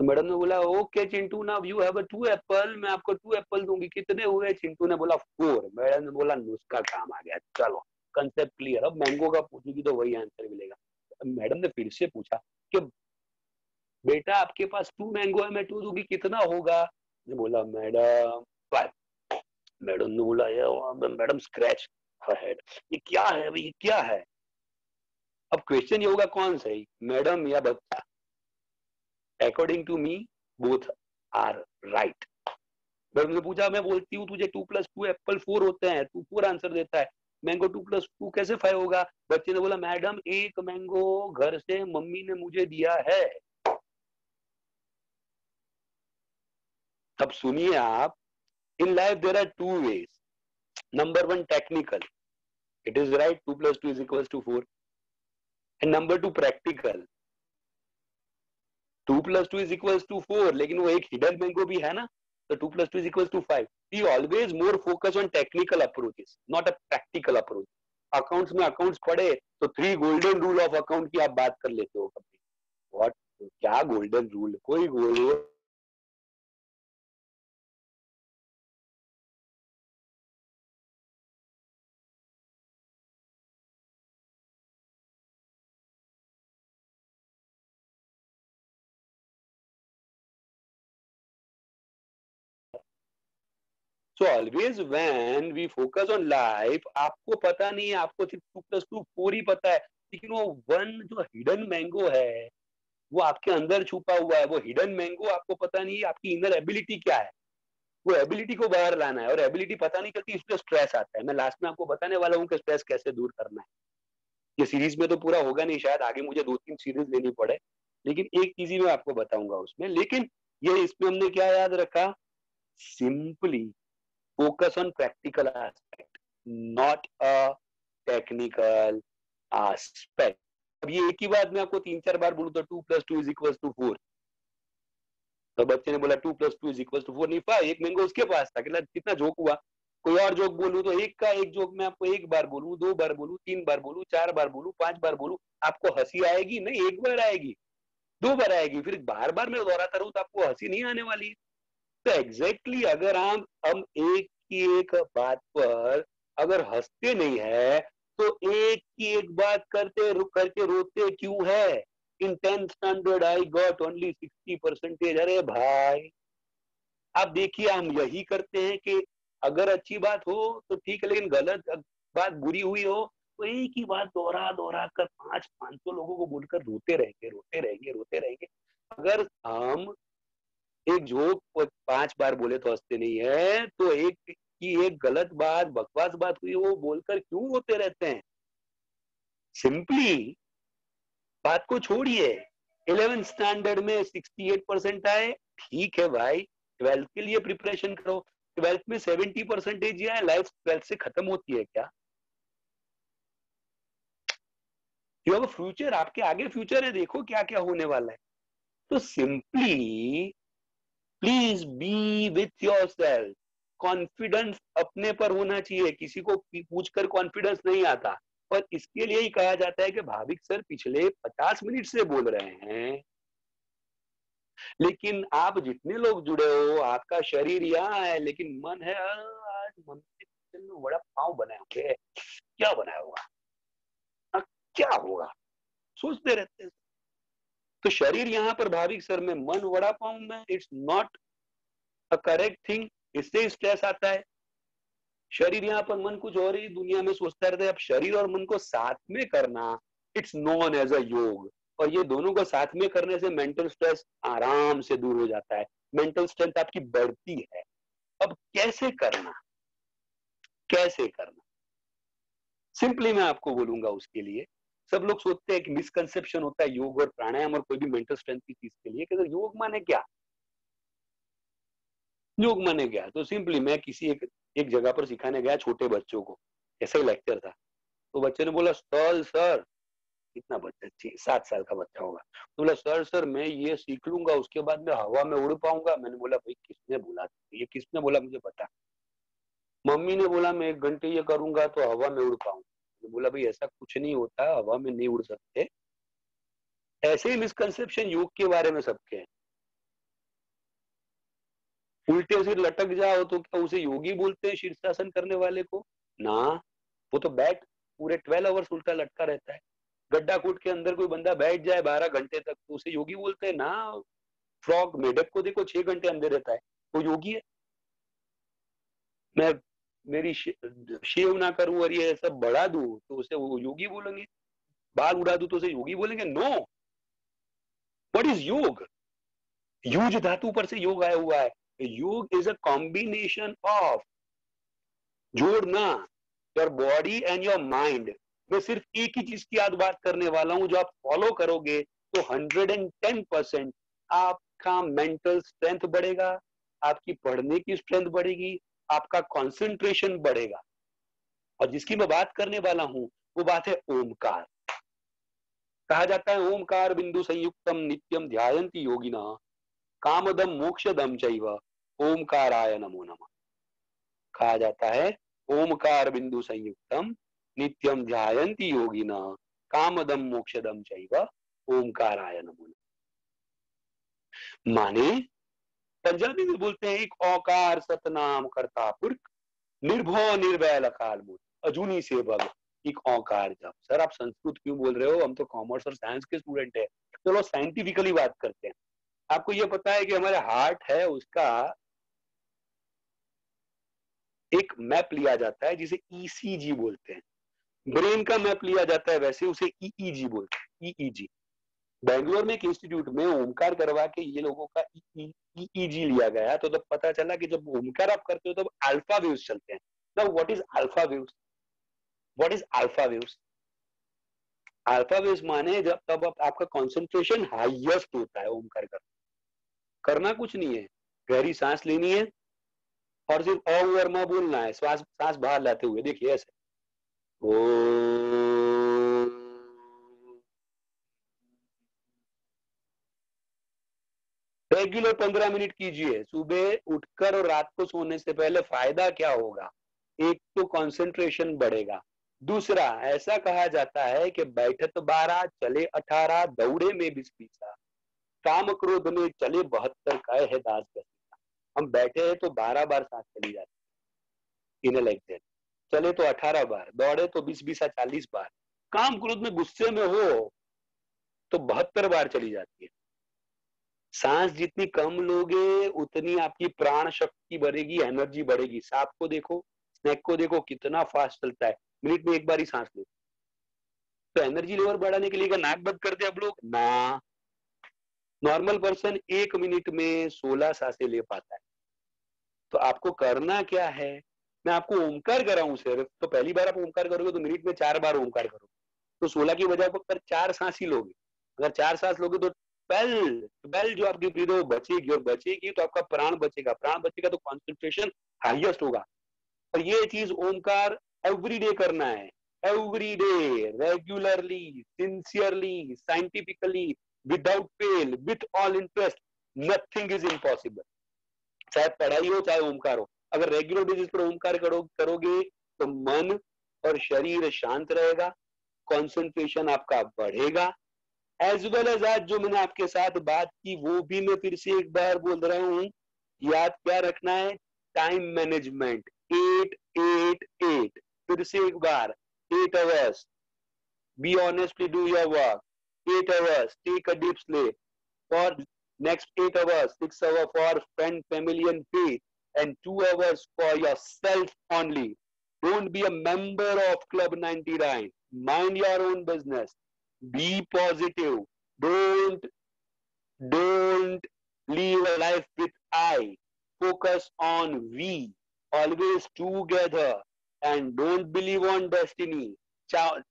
तो मैडम ने बोला okay Chintu, now you have 2 Apple, मैं आपको 2 एप्पल दूंगी, कितने हुए? चिंटू ने बोला 4. मैडम ने बोला नुस्खा काम आ गया, चलो कंसेप्ट क्लियर. अब मैंगो का पूछूंगी तो वही आंसर मिलेगा. मैडम ने फिर से पूछा कि बेटा आपके पास 2 मैंगो है, मैं 2 दूंगी, कितना होगा? ने बोला मैडम 5. मैडम ने बोला मैडम स्क्रैच हेड, ये क्या है भाई, ये क्या है? अब क्वेश्चन ये होगा कौन सही, मैडम या बच्चा? According to me both are right. Madam ने पूछा, मैं बोलती हूँ तुझे 2 + 2 एप्पल 4 होते हैं, तू 4 आंसर देता है, मैंगो 2 + 2 कैसे 5 होगा? बच्चे ने बोला मैडम एक मैंगो घर से मम्मी ने मुझे दिया है. अब सुनिए आप, in life there are 2 ways. Number 1 technical, it is right 2 + 2 = 4. And number 2 practical, 2 + 2 = 4, लेकिन वो एक हिडन मैंगो भी है ना, तो 2 + 2 = 5. he always more focus on technical approaches, not a practical approach. Accounts में अकाउंट्स पढ़े तो 3 गोल्डन रूल ऑफ अकाउंट की आप बात कर लेते हो कभी? व्हाट, क्या गोल्डन रूल? कोई golden So always when we focus on life, आपको पता नहीं है, आपको सिर्फ 2+2 4 ही पता है, लेकिन वो 1 जो हिडन मैंगो है वो आपके अंदर छुपा हुआ है। वो हिडन मैंगो आपको पता नहीं है, आपकी इनर एबिलिटी क्या है, वो एबिलिटी को बाहर लाना है। और एबिलिटी पता नहीं चलती, इसलिए स्ट्रेस आता है। मैं लास्ट में आपको बताने वाला हूँ कि स्ट्रेस कैसे दूर करना है। ये सीरीज में तो पूरा होगा नहीं, शायद आगे मुझे 2-3 सीरीज लेनी पड़े, लेकिन एक चीज ही मैं आपको बताऊंगा उसमें। लेकिन ये इसमें हमने क्या याद रखा? Simply focus on practical aspect, not a technical aspect. अब ये एक ही बात मैं आपको 3-4 बार बोलूं तो 2+2=4, तो बच्चे ने बोला 2+2=4 नहीं पा, एक मैंगो उसके पास था, कितना जोक हुआ। कोई और जोक बोलूं तो एक का एक जोक मैं आपको 1 बार बोलूं, 2 बार बोलूं, 3 बार बोलूं, 4 बार बोलूं, 5 बार बोलूं, आपको हंसी आएगी नहीं? 1 बार आएगी, 2 बार आएगी, फिर बार बार मैं दोहराता रहूं तो आपको हंसी नहीं आने वाली है। तो एग्जैक्टली अगर हम एक की एक बात पर अगर हंसते नहीं है तो एक की एक बात करके रोते क्यों है? इन 10th standard I got only 60%। अरे भाई, आप देखिए, हम यही करते हैं कि अगर अच्छी बात हो तो ठीक है, लेकिन गलत बात बुरी हुई हो तो एक ही बात दोहरा दोहरा कर 500 लोगों को बोलकर रोते रहेंगे। अगर हम एक जोक 5 बार बोले तो हंसते नहीं है, तो एक की एक गलत बात, बकवास बात हुई वो बोलकर क्यों रोते रहते हैं? सिंपली बात को छोड़िए। 11th स्टैंडर्ड में 68% आए, ठीक है भाई, 12th के लिए प्रिपरेशन करो। 12th में 70% आए, लाइफ 12th से खत्म होती है क्या? यू हैव अ फ्यूचर, आपके आगे फ्यूचर है, देखो क्या क्या होने वाला है। तो simply please be with yourself. Confidence अपने पर होना चाहिए, किसी को पूछकर कॉन्फिडेंस नहीं आता। और इसके लिए ही कहा जाता है कि भाविक सर पिछले 50 मिनट से बोल रहे हैं, लेकिन आप जितने लोग जुड़े हो, आपका शरीर यहाँ है लेकिन मन है आज मंदिर में बड़ा पाव बनाए होंगे, क्या बनाया होगा, क्या होगा, सोचते रहते हैं। तो शरीर यहाँ पर भाविक सर में, मन वड़ा पाव में, it's not a correct thing. इससे स्ट्रेस आता है। शरीर यहाँ पर, मन कुछ और ही दुनिया में सोचता रहता है। अब शरीर और मन को साथ में करना, इट्स नोन एज अ योग। और ये दोनों को साथ में करने से मेंटल स्ट्रेस आराम से दूर हो जाता है, मेंटल स्ट्रेंथ आपकी बढ़ती है। अब कैसे करना, सिंपली मैं आपको बोलूंगा उसके लिए। सब लोग सोचते हैं कि मिसकंसेप्शन होता है योग और प्राणायाम और कोई भी मेंटल स्ट्रेंथ की चीज के लिए कि योग माने क्या, योग माने क्या। तो सिंपली मैं किसी एक जगह पर सिखाने गया छोटे बच्चों को, ऐसा ही लेक्चर था। तो बच्चे ने बोला सर, कितना बच्चा, 7 साल का बच्चा होगा, तो बोला सर मैं ये सीख लूंगा उसके बाद मैं हवा में उड़ पाऊंगा। मैंने बोला भाई किसने बोला, ये किसने बोला मुझे बता। मम्मी ने बोला मैं 1 घंटे ये करूंगा तो हवा में उड़ पाऊंगा। बोला भाई ऐसा कुछ नहीं होता, हवा में नहीं उड़ सकते। ऐसे ही मिसकंसेप्शन योग के बारे में सबके हैं। उल्टे सिर लटक जाओ तो क्या उसे योगी बोलते हैं, शीर्षासन करने वाले को? ना, वो तो बैठ पूरे 12 आवर्स उल्टा लटका रहता है। गड्ढा कूट के अंदर कोई बंदा बैठ जाए 12 घंटे तक तो उसे योगी बोलते हैं ना। फ्रॉग, मेढक को देखो 6 घंटे अंदर रहता है, वो योगी है। मैं मेरी शेव ना करूं और ये सब बढ़ा दूं तो उसे वो योगी बोलेंगे, बाल उड़ा दूं तो उसे योगी बोलेंगे? नो। व्हाट इज योग? यूज धातु पर से योग आया हुआ है। योग इज अ कॉम्बिनेशन ऑफ, जोड़ना, your body and your mind. मैं सिर्फ एक ही चीज की आज बात करने वाला हूं, जो आप फॉलो करोगे तो 110% आपका मेंटल स्ट्रेंथ बढ़ेगा, आपकी पढ़ने की स्ट्रेंथ बढ़ेगी, आपका कंसंट्रेशन बढ़ेगा। और जिसकी मैं बात करने वाला हूं वो बात है ओमकार। कहा जाता है ओमकार बिंदु संयुक्तम नित्यम ध्यायन्ति योगिनः कामदम मोक्षदम चैव ओमकाराय नमो नमः। कहा जाता है ओमकार बिंदु संयुक्तम नित्यम ध्यायन्ति योगिनः कामदम मोक्षदम चैव ओमकाराय नमो नमः। माने पंजाबी में बोलते हैं एक औकार सतनाम करता पुरख निर्भय निर्वैल अकाल मूर्त अजूनी से भग एक औकार जप। सर आप संस्कृत क्यों बोल रहे हो, हम तो कॉमर्स और साइंस के स्टूडेंट हैं। चलो साइंटिफिकली बात करते हैं। आपको ये पता है कि हमारे हार्ट है उसका एक मैप लिया जाता है जिसे ईसीजी बोलते हैं, ब्रेन का मैप लिया जाता है वैसे उसे ईईजी बोलते हैं, ईईजी। बेंगलोर में एक इंस्टीट्यूट में ओमकार करवा के ये लोगों का ईईजी लिया गया, तो तब पता चला कि जब ओमकार आप करते हो तब अल्फा वेव्स चलते हैं। Now what is alpha waves? What is alpha waves? Alpha waves माने जब तब आपका कंसंट्रेशन हाईएस्ट होता है ओमकार करना कुछ नहीं है, गहरी सांस लेनी है और सिर्फ ओम वर्मा बोलना है, सांस बाहर लाते हुए। देखिए ऐसे ओ रेगुलर 15 मिनट कीजिए सुबह उठकर और रात को सोने से पहले। फायदा क्या होगा? एक तो कंसंट्रेशन बढ़ेगा, दूसरा ऐसा कहा जाता है कि बैठत 12 चले 18 दौड़े में 20 काम क्रोध में चले 72 कहे है दास गसीसा। हम बैठे हैं तो 12 बार सांस चली जाती है, लाइक दैट। चले तो 18 बार, दौड़े तो 20 40 बार, काम क्रोध में गुस्से में हो तो 72 बार चली जाती है। सांस जितनी कम लोगे उतनी आपकी प्राण शक्ति बढ़ेगी, एनर्जी बढ़ेगी। सांप को देखो, स्नेक को देखो कितना फास्ट चलता है, मिनट में एक बार ही सांस ले। तो एनर्जी लेवल बढ़ाने के लिए नाक बंद करते अब लोग ना। नॉर्मल पर्सन 1 मिनट में 16 सांसें ले पाता है। तो आपको करना क्या है, मैं आपको ओमकार कराऊं सिर्फ, तो पहली बार आप ओमकार करोगे तो मिनट में 4 बार ओमकार करोगे, तो 16 की बजाय पर 4 सांस ही लोगे। अगर 4 सांस लोगे तो 12 जो आपकी ब्रीथ है बचेगी, और बचेगी तो आपका प्राण बचेगा, प्राण बचेगा तो कॉन्सेंट्रेशन हाईएस्ट होगा। और ये चीज ओमकार एवरीडे करना है, everyday, regularly, sincerely, scientifically, without fail, with all interest. Nothing is impossible. चाहे पढ़ाई हो चाहे ओमकार हो, अगर रेगुलर बेसिस पर ओमकार करोगे तो मन और शरीर शांत रहेगा, कंसंट्रेशन आपका बढ़ेगा। एज वेल एज आज जो मैंने आपके साथ बात की वो भी मैं फिर से एक बार बोल रहा हूं, याद क्या रखना है? Time management 8-8-8। फिर से एक बार 8 hours, be honestly do your work, 8 hours, take a deep sleep for next 8 hours, 6 hours for friend, family and faith, and 2 hours for yourself only. Don't be a member of Club 99. Mind your own business. Be positive. Don't live a life with I. Focus on we. Always together. And don't believe on destiny.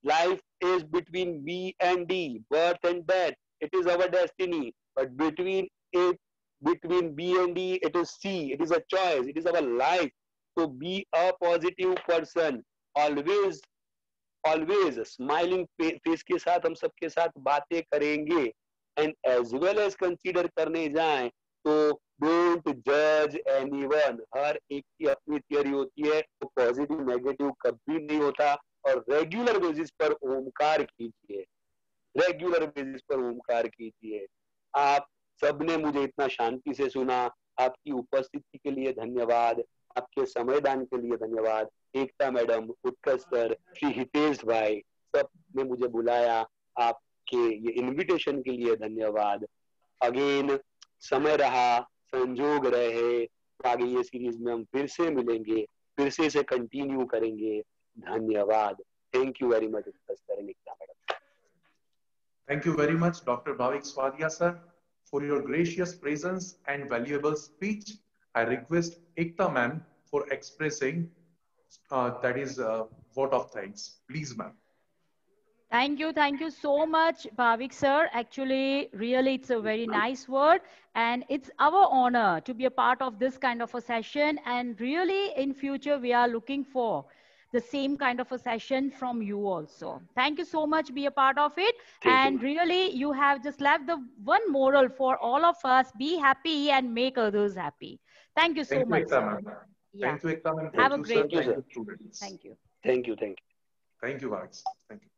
Life is between B and D, birth and death. It is our destiny. But between B and D, it is C. It is a choice. It is our life. So be a positive person. Always smiling face के साथ हम सबके साथ बातें करेंगे। And as well as consider करने जाएं तो डोंट जज एनीवन। हर एक की अपनी थियरी होती है, तो पॉजिटिव नेगेटिव कभी नहीं होता। और रेगुलर बेसिस पर ओमकार कीजिए, रेगुलर बेसिस पर ओमकार कीजिए। आप सबने मुझे इतना शांति से सुना, आपकी उपस्थिति के लिए धन्यवाद, आपके समयदान के लिए धन्यवाद। एकता मैडम, उत्कर्ष सर, श्री हितेश भाई, सब ने मुझे बुलाया, आपके ये इनविटेशन के लिए धन्यवाद। अगेन समय रहा, संजोग रहे, तो आगे ये सीरीज में हम फिर से मिलेंगे, फिर से इसे कंटिन्यू करेंगे। धन्यवाद। Thank you very much Utkarsh sir and Ekta madam. Thank you very much, Dr. Bhavik Swadia sir, for your gracious presence and valuable speech. I request Ekta ma'am for expressing that is vote of thanks. Please, ma'am. Thank you so much, Bhavik sir. Actually, really, it's a very nice word, and it's our honor to be a part of this kind of a session. And really, in future, we are looking for the same kind of a session from you also. Thank you so much. Be a part of it. And really, you have just left the one moral for all of us: be happy and make others happy. Thank you so much. Thank you, Ekta ma'am. Yeah. Thank you, Ekta, and Have thank a you, sir. great Thank you, Thank sir. you, students. Thank you. Thank you. Thank you. Thank you, Vax. Thank you.